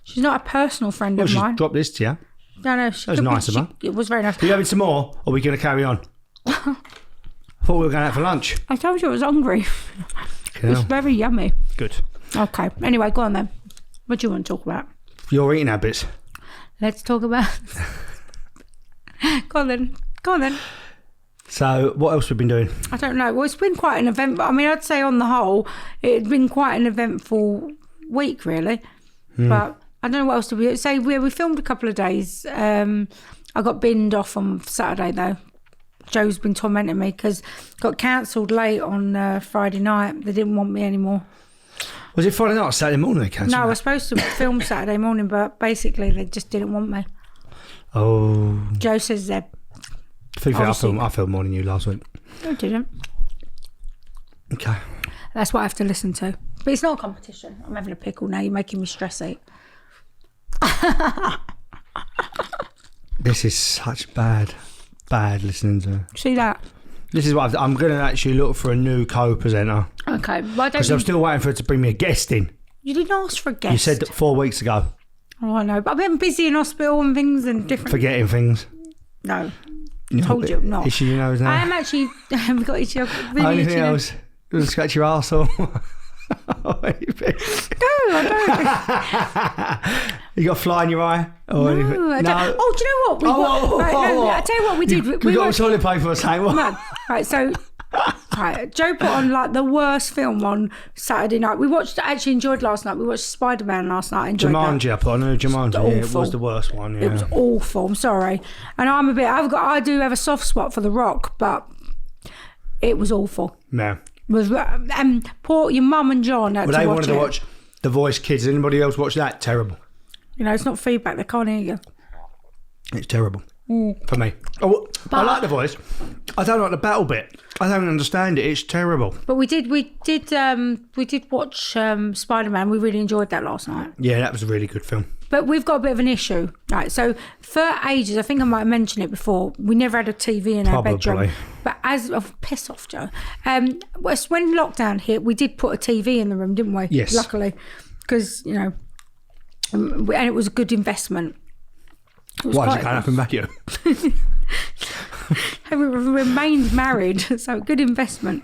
She's not a personal friend of mine. She dropped this to you. No, that was nice of her. It was very nice. Are you having some more, or are we going to carry on? I thought we were going out for lunch. I told you I was hungry. It's very yummy. Good. Okay. Anyway, go on then. What do you want to talk about? Your eating habits. Let's talk about... Go on then. So, what else have we been doing? I don't know. Well, it's been quite an event. I mean, I'd say on the whole, it's been quite an eventful week, really. But I don't know what else to be. Say we filmed a couple of days. I got binned off on Saturday though. Joe's been tormenting me because got cancelled late on Friday night. They didn't want me anymore. Was it Friday night or Saturday morning they cancelled? No, I was supposed to film Saturday morning, but basically they just didn't want me. Oh. Joe says that. I filmed more than you last week. I didn't. Okay. That's what I have to listen to. But it's not a competition. I'm having a pickle now. You're making me stress eat. This is such bad listening to. See that? This is what I'm going to actually look for a new co-presenter. Okay. Because I'm still waiting for her to bring me a guest in. You didn't ask for a guest. You said that 4 weeks ago. Oh, I know. But I've been busy in hospital and things and different... Forgetting things. No. Told you not. Issue you know now. I am actually... I haven't got issue. Really anything else? You want to scratch your arsehole? No, I don't. You got a fly in your eye? No, I don't. Oh, do you know what? I tell you what we did. We got a toilet paper or something. No. Right, so... Right, Joe put on like the worst film on Saturday night. We actually enjoyed last night. We watched Spider-Man last night. Jumanji, I put on Jumanji. Yeah, it was the worst one. Yeah. It was awful. I'm sorry, and I do have a soft spot for The Rock, but it was awful. Yeah. Was poor your mum and John had to watch it. They wanted to watch The Voice Kids. Anybody else watch that? Terrible. You know, it's not feedback. They can't hear you. It's terrible. For me. I like The Voice. I don't like the battle bit. I don't understand it. It's terrible. But we did watch Spider-Man. We really enjoyed that last night. Yeah, that was a really good film. But we've got a bit of an issue. Right, so for ages, I think I might have mentioned it before, we never had a TV in our bedroom. But piss off, Joe. When lockdown hit, we did put a TV in the room, didn't we? Yes. Luckily. Because, you know, and it was a good investment. Why did it kind of happen back here? We remained married, so good investment.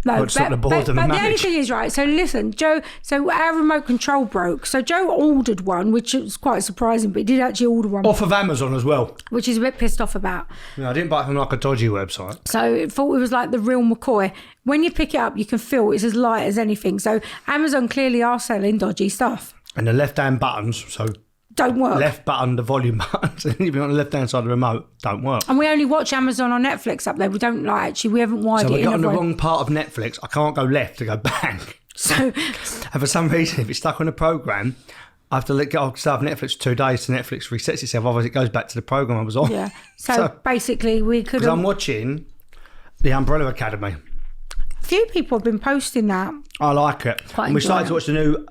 No, but the only thing is, right, so listen, Joe, so our remote control broke. So Joe ordered one, which was quite surprising, but he did actually order one. Off of Amazon as well. Which he's a bit pissed off about. Yeah, I didn't buy it from like a dodgy website. So I thought it was like the real McCoy. When you pick it up, you can feel it's as light as anything. So Amazon clearly are selling dodgy stuff. And the left-hand buttons, so... don't work. Left button, the volume buttons, anything on the left-hand side of the remote, don't work. And we only watch Amazon on Netflix up there. We don't we haven't wired it in. So we got on the wrong part of Netflix. I can't go left to go bang. So, and for some reason, if it's stuck on a program, I have to have Netflix for 2 days to Netflix resets itself, otherwise it goes back to the programme I was on. Yeah. So basically we could... Because I'm watching The Umbrella Academy. A few people have been posting that. I like it. And we started to watch the new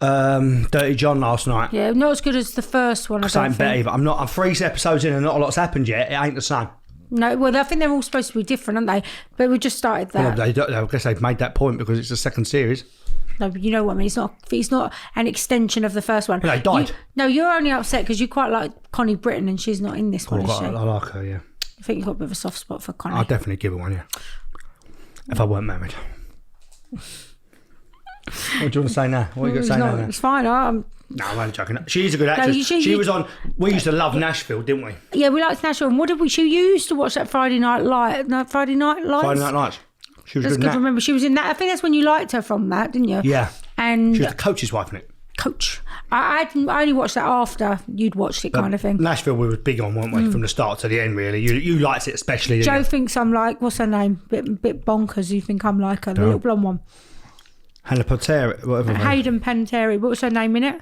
Dirty John last night. Yeah, not as good as the first one, I don't think. Better, but I'm 3 episodes in and not a lot's happened yet. It ain't the same. No, well, I think they're all supposed to be different, aren't they? But we just started that. Well, I guess they've made that point because it's the second series. No, but you know what I mean. It's not an extension of the first one. No, they died. You're only upset because you quite like Connie Britton and she's not in this one, is she? I like her, yeah. I think you've got a bit of a soft spot for Connie. I'd definitely give her one, yeah. If I weren't married. What do you want to say now? What are you going to say now? It's fine. No, I'm only joking. She's a good actress. She was on... We used to love Nashville, didn't we? Yeah, we liked Nashville. And what did we... She used to watch that Friday Night Lights. Friday Night Lights. She was that's good to remember. She was in that. I think that's when you liked her from that, didn't you? Yeah. And she was the coach's wife in it. Coach. I only watched that after you'd watched it, kind of thing. Nashville we were big on, weren't we? From the start to the end, really. You liked it especially, didn't Joe you? thinks I'm like, what's her name? Bit bonkers. You think I'm like her, the little blonde one. Hannah Potter, whatever. Hayden Panettiere. What was her name in it?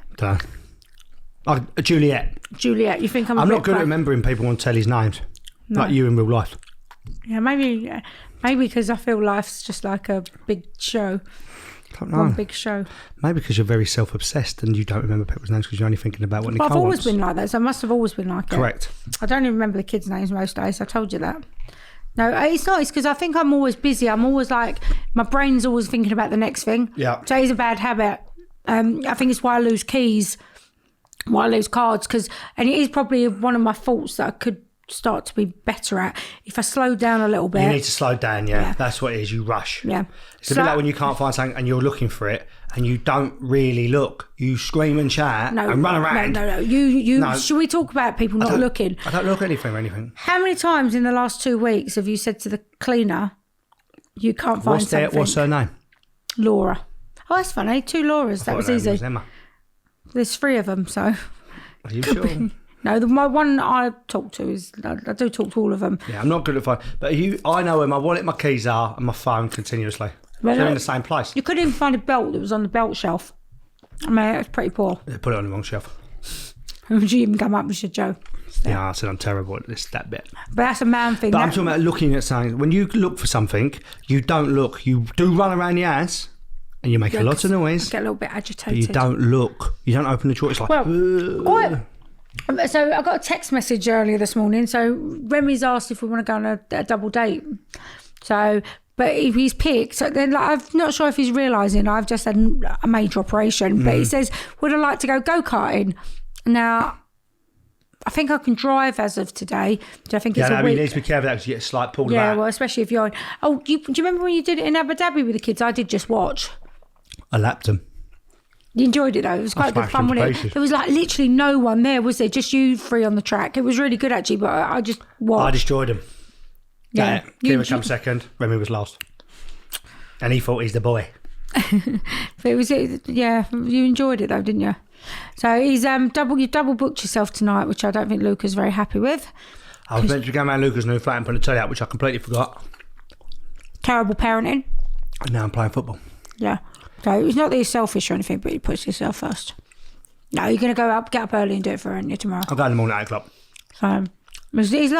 Juliet. Juliet. You think I'm not good at remembering people on telly's names. No. Like you in real life. Yeah, maybe because I feel life's just like a big show. One big show. Maybe because you're very self-obsessed and you don't remember people's names because you're only thinking about what Nicole I've always wants. been like that, so I must have always been like Correct. I don't even remember the kids' names most days. I told you that. No, it's not. It's because I think I'm always busy. I'm always like, my brain's always thinking about the next thing. Yeah. So it's a bad habit. I think it's why I lose keys, why I lose cards, and it is probably one of my faults that I could start to be better at. If I slow down a little bit. You need to slow down, yeah. That's what it is. You rush. Yeah. It's a bit like when you can't find something and you're looking for it and you don't really look. You scream and shout and run around. No. Should we talk about people not looking? I don't look at anything. How many times in the last 2 weeks have you said to the cleaner, you can't find something? What's her name? Laura. Oh, that's funny. 2 Lauras. That was easy. Was Emma. There's 3 of them, so. Are you sure? No, my one I talk to is, I do talk to all of them. Yeah, I'm not good at finding, but I know where my wallet, my keys are, and my phone continuously. They're in the same place. You couldn't even find a belt that was on the belt shelf. I mean, it's pretty poor. They put it on the wrong shelf. Would you even come up with your Joe? Yeah, I said I'm terrible at that bit. But that's a man thing. But I'm talking about looking at something. When you look for something, you don't look. You do run around the house, and you make a lot of noise. Get a little bit agitated. But you don't look. You don't open the drawer. It's like... So I got a text message earlier this morning. So Remy's asked if we want to go on a double date. But if he's picked, so then I'm not sure if he's realising I've just had a major operation. But he says, would I like to go go-karting? Now, I think I can drive as of today. So I think it's a week. You need to be careful because you get slight pulled Yeah, back. well, especially if you're... Oh, do you remember when you did it in Abu Dhabi with the kids? I did just watch. I lapped them. You enjoyed it though. It was quite good fun, wasn't it? There was like literally no one there, was there? Just you 3 on the track. It was really good actually, but I just watched. I destroyed him. Yeah. Kira come second. Remy was last. And he thought he's the boy. But it was, yeah, you enjoyed it though, didn't you? So he's you double booked yourself tonight, which I don't think Luca's very happy with. I was meant to go around Luca's new flat and put the telly out, which I completely forgot. Terrible parenting. And now I'm playing football. Yeah. So it's not that you're selfish or anything, but you put yourself first. No, you're going to get up early and do it for you tomorrow. I'll go in the morning at 8 o'clock. So he's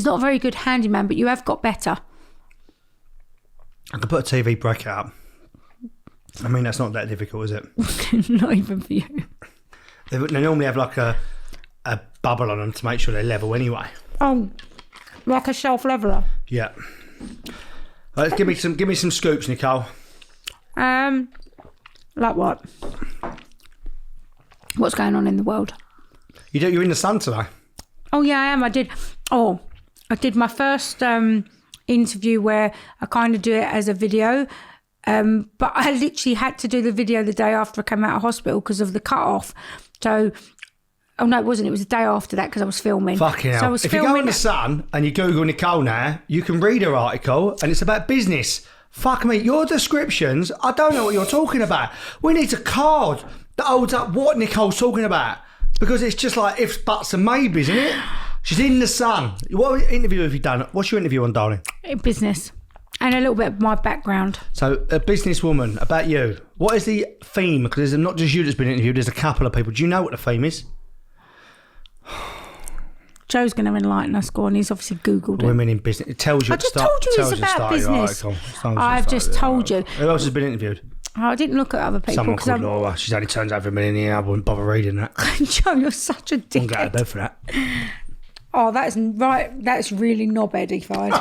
not a very good handyman, but you have got better. I could put a TV bracket up. I mean, that's not that difficult, is it? Not even for you. They normally have like a bubble on them to make sure they're level anyway. Oh, like a shelf leveller. Yeah. Right, give me some scoops, Nicole. Like what? What's going on in the world? You're in the sun today. Oh yeah, I am. I did my first interview where I kind of do it as a video, but I literally had to do the video the day after I came out of hospital because of the cut-off. So, oh no, it wasn't. It was the day after that because I was filming. Fucking hell. So if you go in the sun and you Google Nicole now, you can read her article and it's about business. Fuck me, your descriptions, I don't know what you're talking about. We need a card that holds up what Nicole's talking about because it's just like ifs, buts and maybes, isn't it? She's in the sun. What interview have you done? What's your interview on, darling? Business. And a little bit of my background. So, a businesswoman, about you. What is the theme? Because there's not just you that's been interviewed, there's a couple of people. Do you know what the theme is? Joe's going to enlighten us. Go on, he's obviously Googled it. Women in business. It tells you I just told you it's about business. I've just told you. Who else has been interviewed? I didn't look at other people. Someone called Laura. She's only turns over a million a year. I wouldn't bother reading that. Joe, you're such a dickhead. I wouldn't get out of bed for that. Oh, that's right. That's really knob-edified.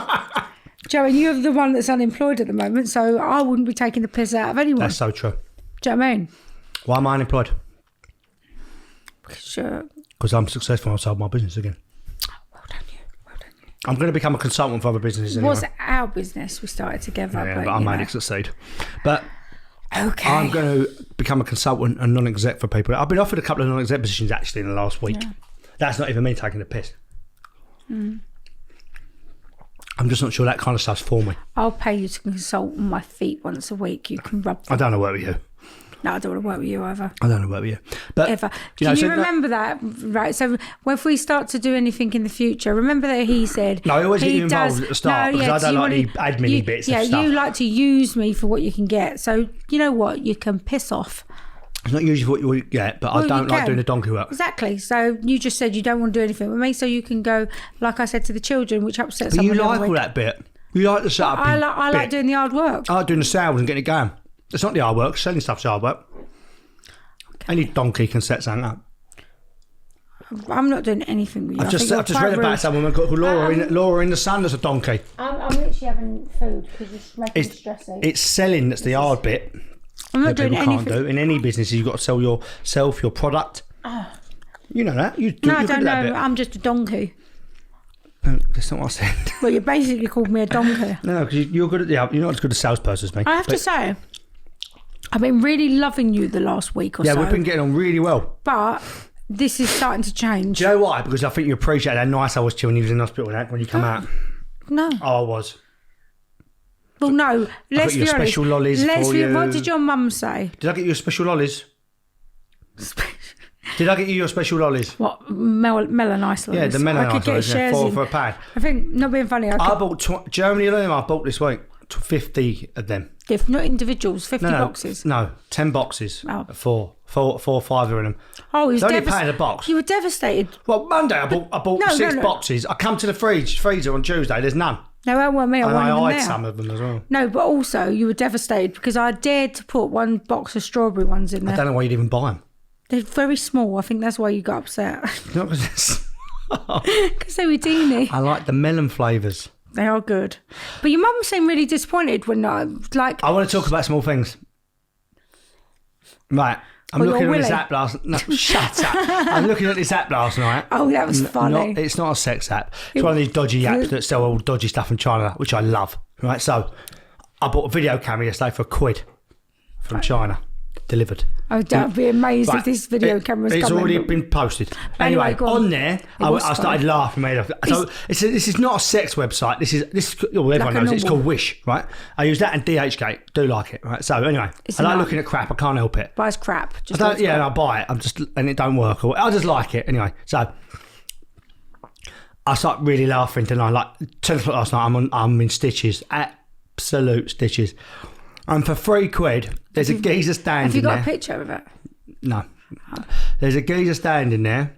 Joe, and you're the one that's unemployed at the moment, so I wouldn't be taking the piss out of anyone. That's so true. Do you know what I mean? Why am I unemployed? Because I'm successful. I sold my business again. Well done you. I'm going to become a consultant for other businesses anyway. It was our business we started together. Yeah, but I made it succeed. But okay. I'm going to become a consultant and non-exec for people. I've been offered a couple of non-exec positions actually in the last week. Yeah. That's not even me taking the piss. I'm just not sure that kind of stuff's for me. I'll pay you to consult on my feet once a week. You can rub them. I don't know work with you. No, I don't want to work with you either. I don't know work with you. But, ever. Can you remember that? Right, so if we start to do anything in the future, remember that he said... No, I always get you involved at the start because I don't like the admin bits of stuff. Yeah, you like to use me for what you can get. So, you know what? You can piss off. It's not usually what you get, but I don't like doing the donkey work. Exactly. So you just said you don't want to do anything with me, so you can go, like I said to the children, which upsets someone. You like all that bit. You like the setup. I like doing the hard work. I like doing the sales and getting it going. It's not the hard work. Selling stuff's hard work. Okay. Any donkey can set something up. I'm not doing anything with you. I've just read about someone called Laura in the Sun that's a donkey. I'm literally having food because it's making me stressy. It's selling that's the hard bit. I'm not doing anything. Can't do. In any business, you've got to sell yourself, your product. You know that. No, I don't know. I'm just a donkey. No, that's not what I said. Well, you basically called me a donkey. No, because you're good at you're not as good a salesperson as me. I have to say, I've been really loving you the last week or so. Yeah, we've been getting on really well. But this is starting to change. Do you know why? Because I think you appreciate how nice I was to you when you was in hospital when you come out. No. Oh, I was. Well, no. Let's be honest. Special lollies for you. What did your mum say? Did I get you a special lollies? Did I get you your special lollies? What? Melon ice lollies? Yeah, the melon ice lollies. Yeah, for a pound. I think, not being funny, I bought Germany alone. I bought this week 50 of them. Not individuals, 50 boxes. No, 10 boxes. Oh. Four, 5 of them. Oh, he was only paying a box. You were devastated. Well, Monday I bought 6 boxes. I come to the freezer on Tuesday. There's none. No, it wasn't me. I hid some of them as well. No, but also you were devastated because I dared to put one box of strawberry ones in there. I don't know why you'd even buy them. They're very small. I think that's why you got upset. Not because they were teeny. I like the melon flavours. They are good. But your mum seemed really disappointed when I want to talk about small things. Right. I'm looking at this app last night. No, shut up. I'm looking at this app last night. Oh, that was funny. It's not a sex app. It's one of these dodgy apps that sell all dodgy stuff in China, which I love. Right. So I bought a video camera yesterday for £1 from China. Delivered. Oh, don't be amazed if this video camera's coming. It's already been posted. Anyway, on there, I started laughing. So this is not a sex website. This is everyone knows it. It's called Wish, right? I use that and DHgate. Do like it, right? So anyway, I like looking at crap. I can't help it. Buys crap. And I buy it. And it don't work. I just like it anyway. So I start really laughing tonight. Like 10 o'clock last night, I'm in stitches, absolute stitches. And for £3, there's a geezer standing there. Have you got a picture of it? No. Oh. There's a geezer standing there.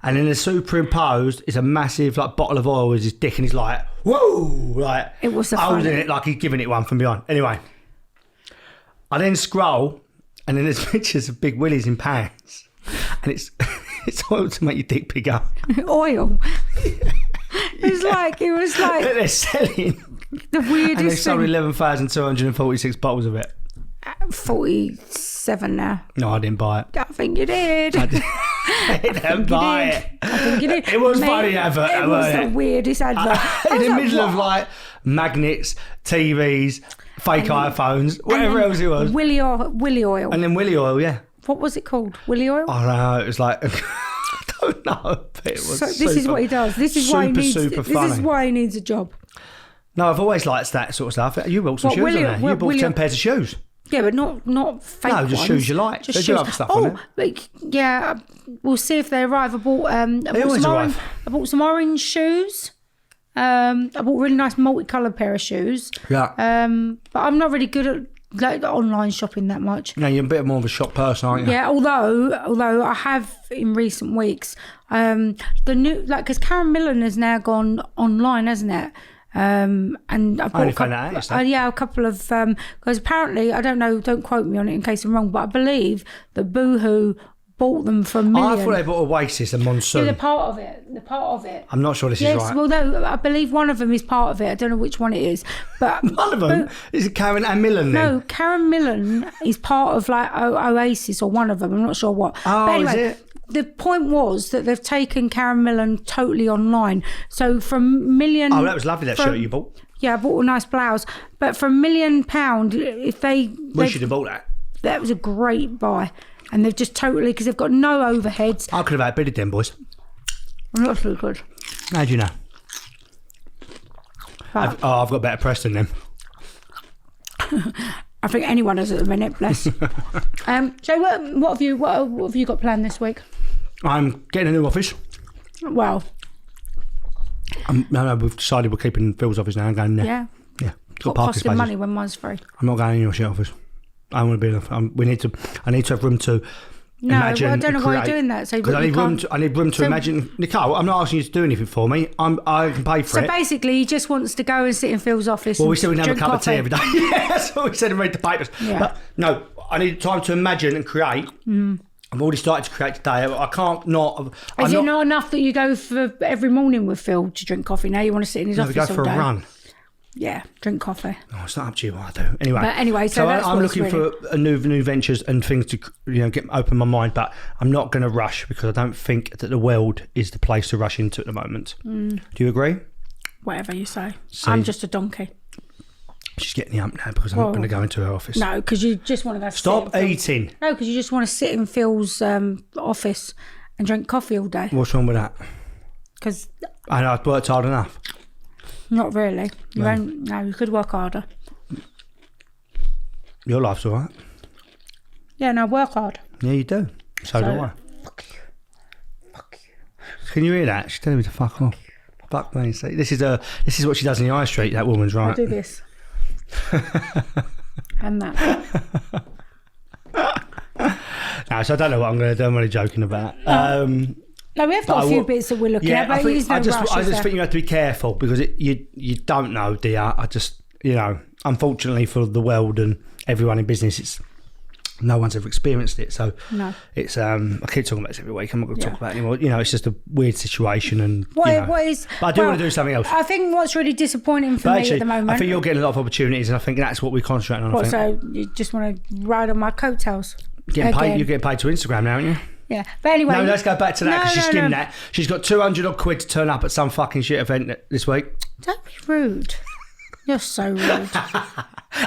And then superimposed is a massive bottle of oil with his dick, and he's like, whoa! It was holding it like he's giving it one from behind. Anyway. I then scroll, and then there's pictures of big willies in pants. And it's oil to make your dick bigger. Oil? It was like they're selling the weirdest and they sold 11,246 bottles of it. 47 now. No, I didn't buy it. I think you did. I didn't buy it. I think you did. It was funny advert. It was the weirdest advert. In the middle of magnets, TVs, fake iPhones, whatever else it was. Willy oil. And then willy oil, yeah. What was it called? Willy oil? I don't know. It was like... I don't know, but it was this is what he does. This is why he needs. This is why he needs a job. No, I've always liked that sort of stuff. You bought some shoes on there. You bought 10 pairs of shoes. Yeah, but not fake ones. No, just shoes you like. Just shoes. Other stuff on there. Yeah, we'll see if they arrive. I bought some orange shoes. I bought a really nice multicoloured pair of shoes. Yeah. But I'm not really good at like online shopping that much. No, you're a bit more of a shop person, aren't you? Yeah, although I have in recent weeks, the new because Karen Millen has now gone online, hasn't it? And I've bought a couple of because apparently I don't know, don't quote me on it in case I'm wrong, but I believe that Boohoo bought them for $1 million. I thought they bought Oasis and Monsoon. Yeah, they're part of it. I'm not sure this is right. Well, no, I believe one of them is part of it. I don't know which one it is. But one of them? Is it Karen and Millen then? No, Karen Millen is part of like Oasis or one of them. I'm not sure what. Oh, but anyway, is it? The point was that they've taken Karen Millen totally online. So from $1 million... Oh, that was lovely, that shirt you bought. Yeah, I bought a nice blouse. But for £1 million, if they... We should have bought that. That was a great buy. And they've just totally... Because they've got no overheads. I could have outbidded them, boys. I'm not so good. How do you know? I've got better press than them. I think anyone has at the minute, bless. So what have you got planned this week? I'm getting a new office. Well, no, we've decided we're keeping Phil's office now. I'm going there. Yeah. Yeah. What costing money when mine's free? I'm not going in your shit office. I don't want to be enough. I need to have room to imagine. Well, I don't know why you're doing that. So because I need room to imagine. Nicole, I'm not asking you to do anything for me. I can pay for it. So basically, he just wants to go and sit in Phil's office. Well, we said we'd have a cup of tea every day. Yeah, that's what we said and read the papers. Yeah. But no, I need time to imagine and create. I've already started to create today. I can't not. Is it not enough that you go for every morning with Phil to drink coffee? Now you want to sit in his office all day? We go for a run. Yeah, drink coffee. Oh, it's not up to you what I do. Anyway, so that's I'm looking for a new ventures and things to open my mind, but I'm not going to rush because I don't think that the world is the place to rush into at the moment. Do you agree? Whatever you say. I'm just a donkey. She's getting the ump now because I'm not going to go into her office. No, because you just want to go. Stop eating. No, because you just want to sit in Phil's office and drink coffee all day. What's wrong with that? Because I know I've worked hard enough. Not really. You could work harder. Your life's all right. Yeah, no, work hard. Yeah, you do. So do I. Fuck you. Can you hear that? She's telling me to fuck off. Fuck me. See, this is what she does in the high street. That woman's right. I do this. And that. No, so I don't know what I'm going to do. I'm only joking about. No, we have got a few bits that we're looking at, but I just think you have to be careful because you don't know, dear. I just, unfortunately for the world and everyone in business, no one's ever experienced it. So no. It's I keep talking about this every week. I'm not going to talk about it anymore. It's just a weird situation, and but I do want to do something else. I think what's really disappointing for me at the moment, I think you're getting a lot of opportunities, and I think that's what we're concentrating on. So you just want to ride on my coattails? You're getting paid to Instagram now, aren't you? Yeah, but anyway. No, let's go back to that because she's skimmed that. She's got 200 odd quid to turn up at some fucking shit event this week. Don't be rude. You're so rude.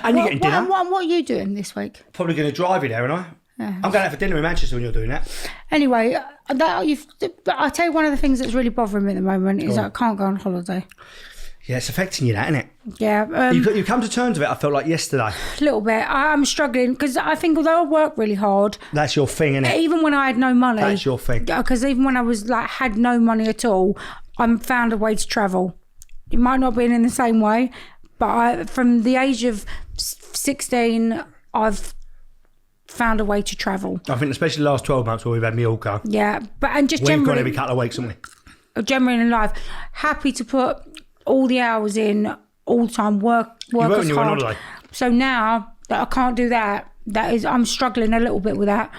And you're getting dinner. What are you doing this week? Probably going to drive you there, aren't I? Yeah. I'm going out for dinner in Manchester when you're doing that. Anyway, I'll tell you one of the things that's really bothering me at the moment is that I can't go on holiday. Yeah, it's affecting you, that, isn't it? Yeah. You come to terms with it, I felt like yesterday. A little bit. I'm struggling because I think although I work really hard... That's your thing, isn't it? Even when I had no money... That's your thing. Because even when I was had no money at all, I found a way to travel. It might not have been in the same way, but from the age of 16, I've found a way to travel. I think especially the last 12 months where we've had Mallorca. Yeah, and just we've generally... gone every couple of weeks, haven't we? Generally in life. Happy to put all the hours in, all the time, work as hard. So now that I can't do that, I'm struggling a little bit with that.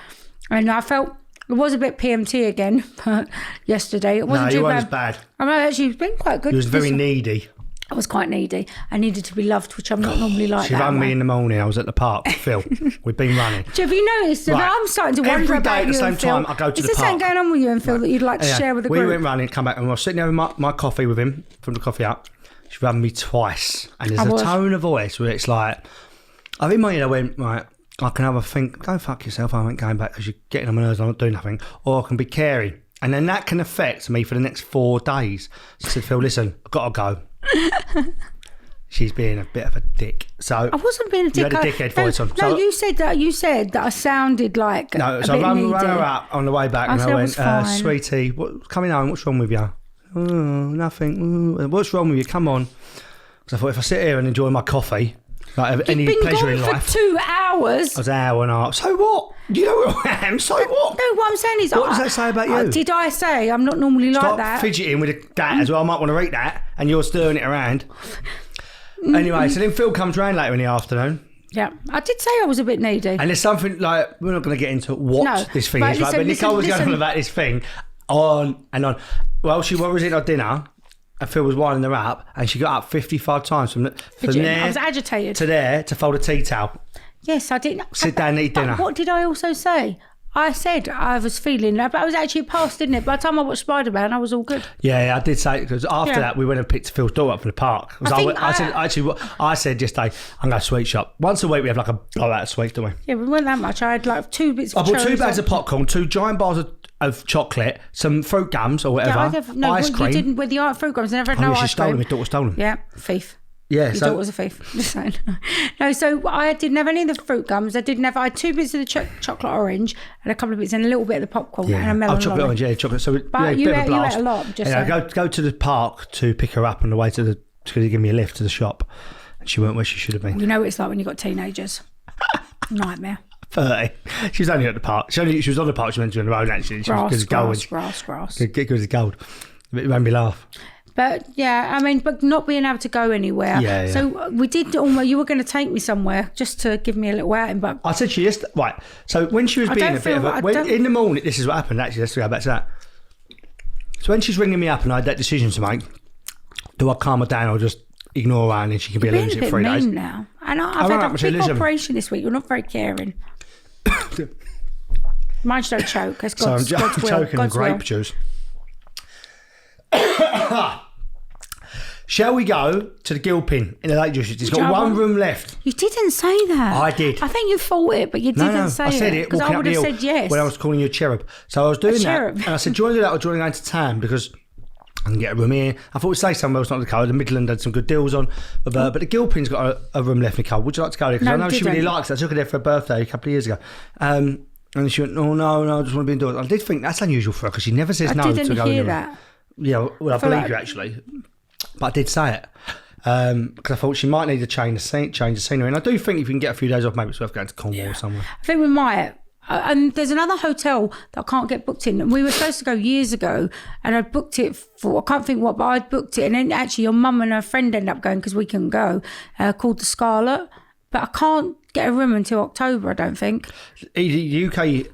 And I felt it was a bit PMT again yesterday. It wasn't too bad. No, you weren't as bad. I mean, actually, it's been quite good. You was very needy. I was quite needy. I needed to be loved, which I'm not normally like. She rang me in the morning. I was at the park with Phil. We've been running. Have you noticed that I'm starting to wonder about you and Phil? Every day at the same time, I go to the park. Is there something going on with you and Phil that you'd like to share with the group? We went running, come back, and I was sitting there with my coffee with him from the coffee up. She rang me twice. And there's a tone of voice where it's like, I think I went, right, I can either think, go fuck yourself, I ain't going back because you're getting on my nerves, I'm not doing nothing. Or I can be caring. And then that can affect me for the next 4 days. So I said, Phil, listen, I've got to go. She's being a bit of a dick. So I wasn't being a dick. You had a dickhead voice on. No, you said that I sounded like no. So I ran her up on the way back, and I went, "Sweetie, coming home? What's wrong with you?" Oh, nothing. What's wrong with you? Come on. Because I thought if I sit here and enjoy my coffee, like any pleasure in life. For 2 hours. I was an hour and a half. So what? Do you know what I am? So what? No, what I'm saying is... What does that say about you? Did I say I'm not normally like that? Stop fidgeting with that as well. I might want to eat that, and you're stirring it around. Anyway, so then Phil comes round later in the afternoon. Yeah, I did say I was a bit needy. And there's something like, we're not going to get into what this thing is, listen, but Nicole was going on about this thing on and on. Well, she was eating our dinner, and Phil was winding her up, and she got up 55 times from there. I was agitated. To there to fold a tea towel. Yes, I did. Sit down and eat dinner. What did I also say? I said I was feeling that, but I was actually past, didn't it? By the time I watched Spider-Man, I was all good. Yeah, I did say, because after that, we went and picked Phil's daughter up from the park. I said yesterday, I'm going to sweet shop. Once a week, we have like a blowout of sweets, don't we? Yeah, we weren't that much. I had like 2 bits of I bought 2 bags of popcorn, 2 giant bars of chocolate, some fruit gums or whatever, ice cream. You didn't with the fruit gums. I never had no ice cream. My daughter stole them. Yeah, thief. Yeah, Your daughter was a thief. Just saying. No, so I didn't have any of the fruit gums. I had 2 bits of the chocolate orange and a couple of bits and a little bit of the popcorn and a melon. Chocolate orange, yeah, chocolate. So, but you ate a lot. Just go to the park to pick her up on the way to give me a lift to the shop. And she weren't where she should have been. You know what it's like when you've got teenagers. Nightmare. 30. She was only at the park. She was on the park. She went to on her own actually. She was grass. Good as gold. It made me laugh. But yeah, I mean, but not being able to go anywhere. Yeah. So we did almost. You were going to take me somewhere just to give me a little outing, but I said she yesterday. Right. So when she was being a bit of in the morning, this is what happened. Actually, let's go back to that. So when she's ringing me up and I had that decision to make, do I calm her down or just ignore her and then she can be a lunatic 3 days? Now, and I've had a big operation this week. You're not very caring. Mind don't choke. It's God's will. I'm choking on grape juice. Shall we go to the Gilpin in the Lake District? It's got 1 room left. You didn't say that. I did. I think you thought it, but you didn't say it. I said it because I would have said yes. When I was calling you a cherub. So I was doing that. And I said, do you want to do that or do you want to go to town? Because I can get a room here. I thought we'd say somewhere else, not the Nicole. The Midland had some good deals on. But the Gilpin's got a room left, Nicole. Would you like to go there? Because I know she really likes it. I took her there for her birthday a couple of years ago. And she went, no, I just want to be indoors. I did think that's unusual for her because she never says no to go in the room. I didn't hear that. Yeah, well, I believe you actually. But I did say it. Because I thought she might need to change the scenery. And I do think if you can get a few days off, maybe it's worth going to Cornwall or somewhere. I think we might. And there's another hotel that I can't get booked in. And we were supposed to go years ago, and I booked it for, I can't think what, but I'd booked it. And then actually your mum and her friend ended up going because we couldn't go, called the Scarlet. But I can't get a room until October, I don't think. The UK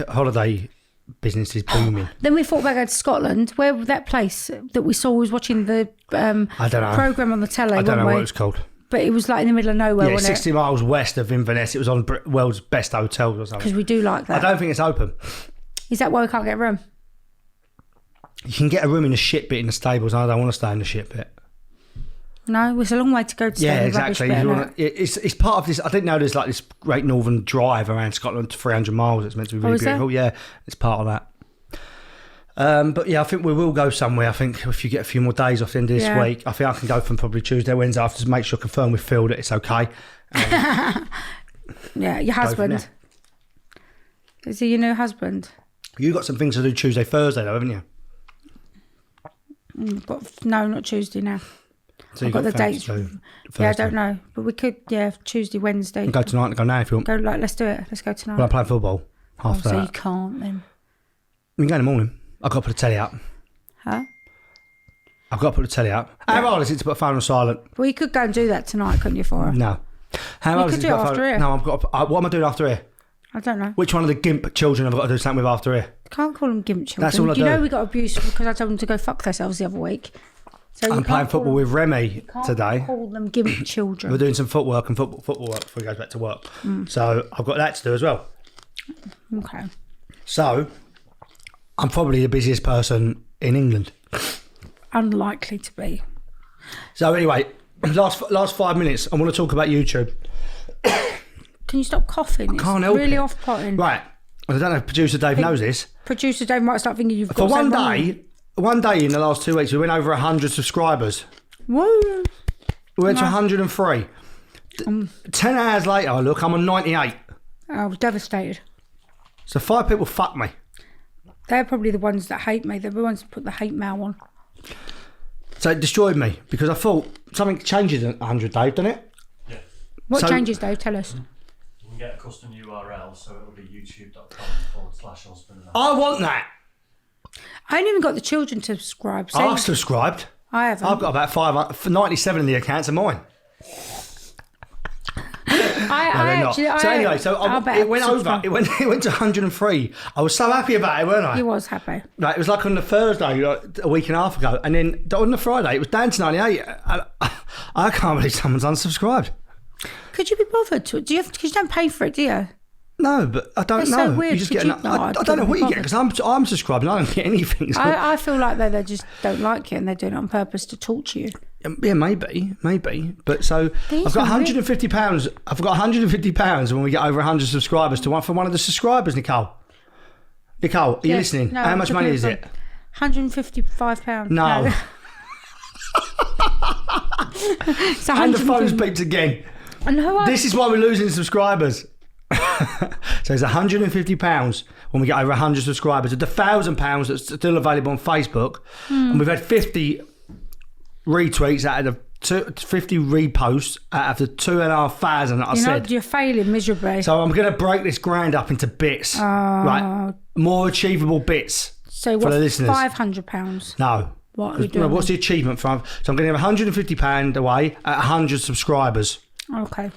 holiday business is booming. Then we thought about going to Scotland, where that place that we saw was watching the programme on the telly. I don't know what it was called. But it was like in the middle of nowhere, wasn't 60 miles west of Inverness. It was on world's best hotels or something. Because we do like that. I don't think it's open. Is that why we can't get a room? You can get a room in the shit bit in the stables, and I don't want to stay in the shit bit. No, it's a long way to go to stay in the rubbish bit. It's part of this. I didn't know there's like this great northern drive around Scotland, 300 miles. It's meant to be really beautiful. Yeah, it's part of that. But yeah, I think we will go somewhere. I think if you get a few more days off the end of this week, I think I can go from probably Tuesday, Wednesday after to make sure, confirm with Phil that it's okay. Yeah, your husband. Is he your new husband? You got some things to do Tuesday, Thursday though, haven't you? But no, not Tuesday now. So I've got the dates. Yeah, I don't know. But we could, Tuesday, Wednesday. We can go tonight and go now if you want. Let's do it. Let's go tonight. Well, I'm playing football. After that. So you can't then? We can go in the morning. I've got to put the telly up. Huh? I've got to put the telly up. How hard is it to put a phone on silent? Well, you could go and do that tonight, couldn't you, for her? No. How hard is it to do it after here? No, I've got to, what am I doing after here? I don't know. Which one of the gimp children have I got to do something with after here? Can't call them gimp children. That's all I do. You know we got abused because I told them to go fuck themselves the other week. So I'm playing football with Remy today. Call them gimp children. We're doing some footwork and football work before he goes back to work. So I've got that to do as well. Okay. So I'm probably the busiest person in England. Unlikely to be. So anyway, last 5 minutes, I want to talk about YouTube. Can you stop coughing? I can't help it. It's really off-putting. Right. I don't know if producer Dave knows this. Producer Dave might start thinking you've got one day in the last 2 weeks, we went over 100 subscribers. Woo! We went to 103. 10 hours later, I look, I'm on 98. I was devastated. So 5 people fuck me. They're probably the ones that hate me. They're the ones that put the hate mail on. So it destroyed me because I thought something changes at 100, Dave, doesn't it? Yeah. What changes, Dave? Tell us. You can get a custom URL, so it'll be youtube.com/husband. I want that. I ain't even got the children to subscribe. So I subscribed. I haven't. I've got about 97 of the accounts of mine. It went over. It went to 103. I was so happy about it, weren't I? You was happy. Like, it was like on the Thursday, like a week and a half ago, and then on the Friday it was down to 98. I can't believe someone's unsubscribed. Could you be bothered to? Because you don't pay for it, do you? No, but I don't know. So weird. You just get. I don't know what you get because I'm subscribed and I don't get anything. So. I feel like they just don't like it and they're doing it on purpose to torture you. Yeah, maybe. But so I've got £150. I've got £150 when we get over 100 subscribers for one of the subscribers, Nicole. Nicole, are you listening? No, how much money is it? £155. No. And the phone's beeped again. This is why we're losing subscribers. So it's £150 when we get over 100 subscribers. It's £1,000 that's still available on Facebook, and we've had 50 retweets out of the 50 reposts out of the 2,500 that I said. You're failing miserably. So I'm going to break this grand up into bits, right? More achievable bits. So for the listeners. £500? No. What are we doing? What's the achievement from? So I'm going to have £150 away at 100 subscribers. Okay.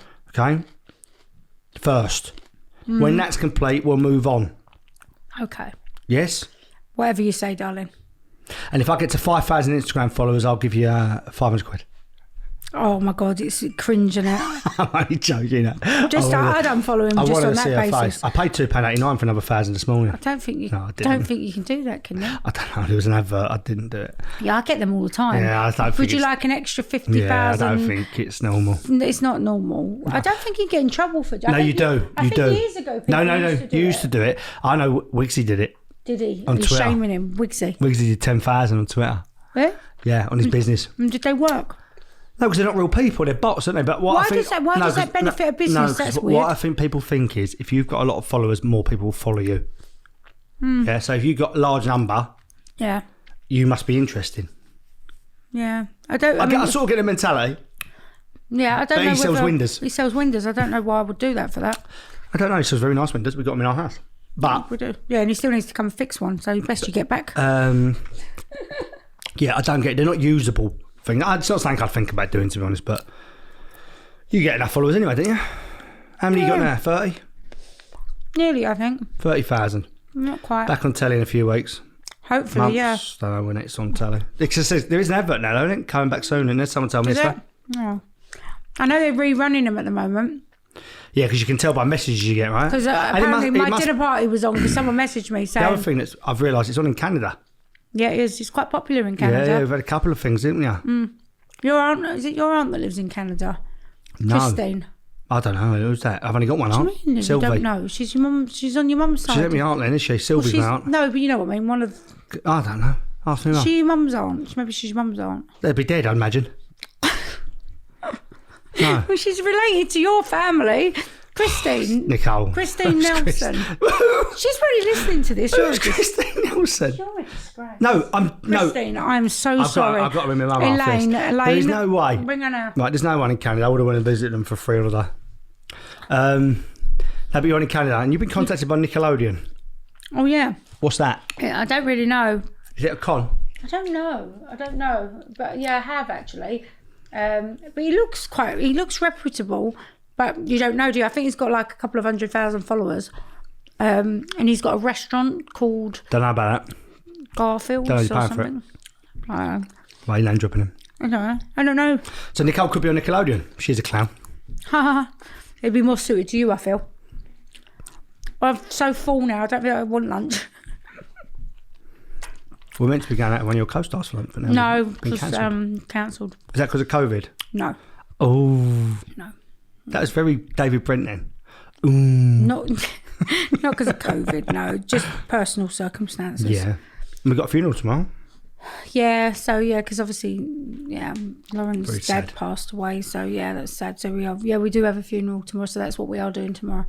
First. When that's complete, we'll move on. Okay. Yes? Whatever you say, darling. And if I get to 5,000 Instagram followers, I'll give you 500 quid. Oh my God, it's cringing it. I'm only joking. I don't follow him just on that basis. I paid £2.89 for another 1,000 this morning. I don't think you can do that, can you? I don't know. There was an advert. I didn't do it. Yeah, I get them all the time. Yeah, I don't think Would you like an extra 50,000? Yeah, I don't think it's normal. It's not normal. No. I don't think you get in trouble for that. No, you do. I think years ago people you used to do it. I know Wigsy did it. Did he? On Twitter. Shaming him, Wigsy. Wigsy did 10,000 on Twitter. Yeah? Yeah, on his business. And did they work? No, because they're not real people. They're bots, aren't they? But why does that benefit a business? That's weird. What I think people think is if you've got a lot of followers, more people will follow you. Yeah, so if you've got a large number, you must be interesting. Yeah. I sort of get the mentality. Yeah, I don't know. He sells windows. He sells windows. I don't know why I would do that for that. I don't know. He sells very nice windows. We've got them in our house. But we do. Yeah, and he still needs to come and fix one, so best you get back. Yeah, I don't get it. They're not usable things. It's not something I'd think about doing, to be honest, but you get enough followers anyway, don't you? How many you got now? 30? Nearly, I think. 30,000. Not quite. Back on telly in a few weeks. Hopefully, I don't know when it's on telly. Because there is an advert now, isn't it? Coming back soon, and someone told me this. Oh. I know they're rerunning them at the moment. Yeah, because you can tell by messages you get, right? Because apparently my dinner party was on because someone messaged me saying... The other thing that I've realised, it's on in Canada. Yeah, it is. It's quite popular in Canada. Yeah, we've had a couple of things, didn't we? Is it your aunt that lives in Canada? No. Christine? I don't know. Who's that? I've only got one aunt. What do you mean? Sylvie. You don't know. She's your mum. She's on your mum's side. She's not my aunt then, is she? Sylvie's my aunt. No, but you know what I mean. One of... I don't know. Ask me. She your mum's aunt. Maybe she's your mum's aunt. They'd be dead, I'd imagine. No. Well, she's related to your family. Christine. Nicole. Christine Nelson. She's probably listening to this. Who's Christine Nelson? You're a disgrace. No, Christine, I'm so sorry. I've got to remember my Elaine, There is no way. Bring her now. Right, there's no one in Canada. I would have wanted to visit them for free holiday. No, but you're in Canada and you've been contacted by Nickelodeon. Oh, yeah. What's that? Yeah, I don't really know. Is it a con? I don't know. But yeah, I have actually. But he looks reputable, but you don't know, do you? I think he's got like a couple of 100,000 followers. And he's got a restaurant called... Don't know about that. Garfield's or something. Why are you name dropping him? I don't know. So Nicole could be on Nickelodeon. She's a clown. It'd be more suited to you, I feel. I'm so full now, I don't think I want lunch. We're meant to be going out with one of your co-stars for lunch, but now no, because cancelled. Is that because of COVID? No. Oh. No. That was very David Brent then. Ooh. Not because of COVID, no. Just personal circumstances. Yeah. And we've got a funeral tomorrow. Yeah, so yeah, because obviously, Lauren's very dad sad. passed away, so yeah, that's sad. So we do have a funeral tomorrow, so that's what we are doing tomorrow.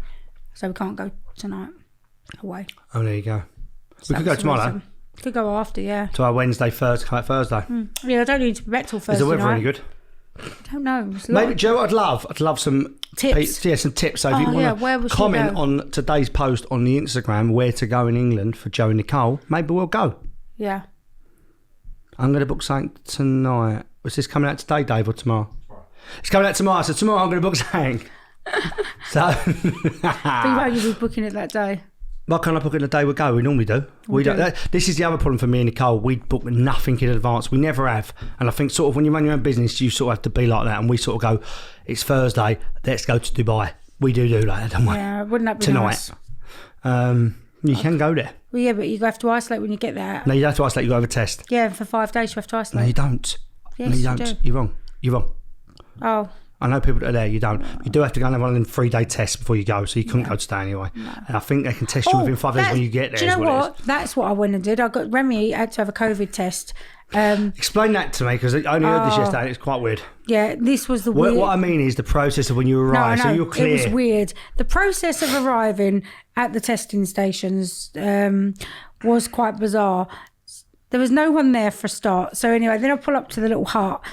So we can't go tonight away. Oh, there you go. So we could go tomorrow. Could go after, yeah. To our Wednesday, Thursday, come out Thursday. Yeah, I don't need to be back till Thursday. Is the weather night. any good? I don't know. Maybe, Joe, I'd love some tips. Some tips. So if you want to comment on today's post on the Instagram, where to go in England for Joe and Nicole, maybe we'll go. Yeah. I'm going to book something tonight. Was this coming out today, Dave, or tomorrow? It's coming out tomorrow, so tomorrow I'm going to book something. So. But you won't be booking it that day. Why can't I book it the day we go? We normally do. We don't. This is the other problem for me and Nicole. We book nothing in advance. We never have. And I think sort of when you run your own business, you sort of have to be like that. And we sort of go, it's Thursday, let's go to Dubai. We do like that, don't we? Yeah, wouldn't that be tonight? Nice? You can go there. Well, yeah, but you have to isolate when you get there. No, you don't have to isolate. You got to have a test. Yeah, for 5 days you have to isolate. No, you don't. Yes, no, you don't. do. You're wrong. Oh. I know people that are there, you don't. You do have to go and have one of them 3-day tests before you go, so you couldn't go today anyway. No. And I think they can test you within 5 days when you get there. Do you know what? That's what I went and did. I got Remy had to have a COVID test. Explain that to me, because I only heard this yesterday and it's quite weird. Yeah, this was the weird... What I mean is the process of when you arrive, so you're clear. It was weird. The process of arriving at the testing stations was quite bizarre. There was no one there for a start. So anyway, then I pull up to the little hut.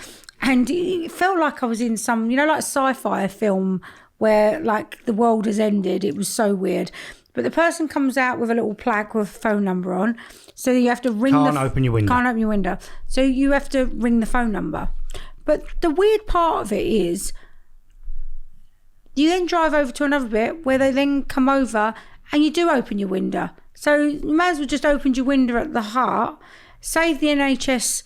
And it felt like I was in some, like sci-fi film where like the world has ended. It was so weird. But the person comes out with a little plaque with a phone number on. So you have to ring Can't open your window. So you have to ring the phone number. But the weird part of it is you then drive over to another bit where they then come over and you do open your window. So you may as well just open your window at the heart, save the NHS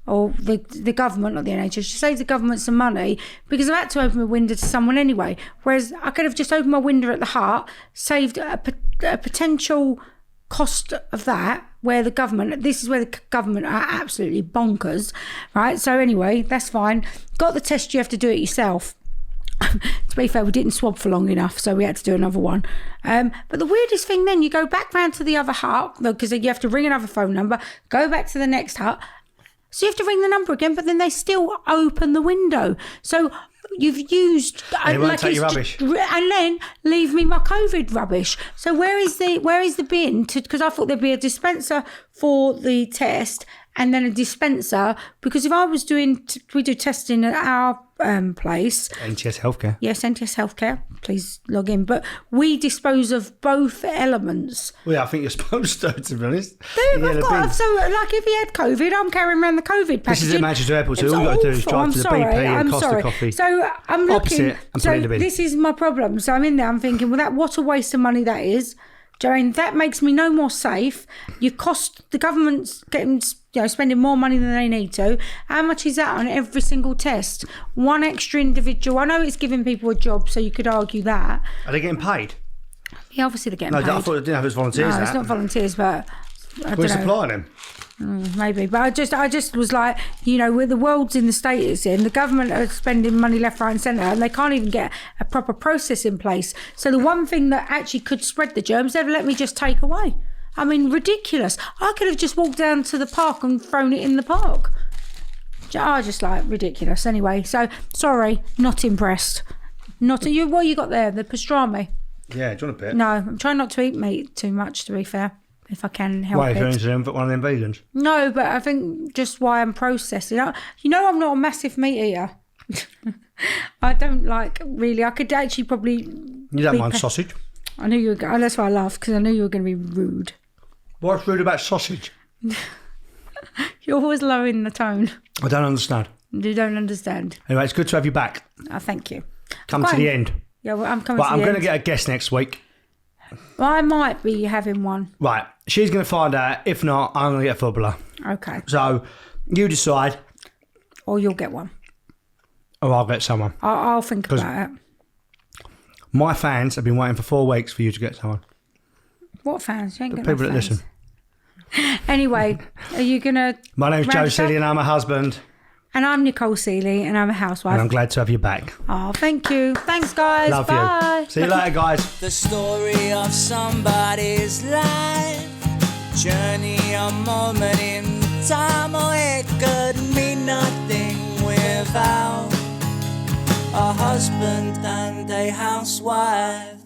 or the government, not the NHS, you save the government some money, because I've had to open my window to someone anyway. Whereas I could have just opened my window at the heart, saved a potential cost of that, where the government, this is where the government are absolutely bonkers, right? So anyway, that's fine. Got the test, you have to do it yourself. To be fair, we didn't swab for long enough, so we had to do another one. But the weirdest thing then, you go back round to the other hut, because you have to ring another phone number, go back to the next hut. So you have to ring the number again, but then they still open the window. So you've used... And they won't take your rubbish. And then leave me my COVID rubbish. So where is the bin? Because I thought there'd be a dispenser for the test and then a dispenser, because if I was we do testing at our place. NTS Healthcare. Yes, NTS Healthcare. Please log in. But we dispose of both elements. Well, yeah, I think you're supposed to be honest. So if he had COVID, I'm carrying around the COVID package. This is at Manchester Airport, so all you've got to do is drive to the BP and Costa Coffee. So I'm looking. Opposite and put it in the bin. This is my problem. So I'm in there, I'm thinking, well, what a waste of money that is. Jane, that makes me no more safe. You cost the government's getting, spending more money than they need to. How much is that on every single test? One extra individual. I know it's giving people a job, so you could argue that. Are they getting paid? Yeah, obviously they're getting paid. No, I didn't know if it was volunteers. No, it's not volunteers, but I don't know. Supplying them. Maybe, but I just was like, where the world's in the state it's in, the government are spending money left, right and centre, and they can't even get a proper process in place. So the one thing that actually could spread the germs, they've let me just take away. I mean, ridiculous. I could have just walked down to the park and thrown it in the park. Just like ridiculous. Anyway, so sorry, not impressed. Not you. What you got there? The pastrami. Yeah, do you want a bit? No, I'm trying not to eat meat too much, to be fair. If I can help it. Why, if you're into one of them vegans? No, but I think just why I'm processing. I'm not a massive meat eater. I don't really. I could actually probably. You don't mind sausage? I knew you were. That's why I laughed, because I knew you were going to be rude. What's rude about sausage? You're always lowering the tone. I don't understand. You don't understand. Anyway, it's good to have you back. Thank you. Come to the end. Yeah, well, I'm coming to the end. I'm going to get a guest next week. Well, I might be having one. Right. She's going to find out. If not, I'm going to get a footballer. Okay. So, you decide. Or you'll get one. Or I'll get someone. I'll think about it. My fans have been waiting for 4 weeks for you to get someone. What fans? You ain't The got people no that fans. listen. Anyway, are you going to... My name's Joe Sealey and I'm a husband. And I'm Nicole Sealey and I'm a housewife. And I'm glad to have you back. Oh, thank you. Thanks, guys. Love Bye. you. See you later, guys. The story of somebody's life, journey, a moment in time, oh, it could mean nothing without a husband and a housewife.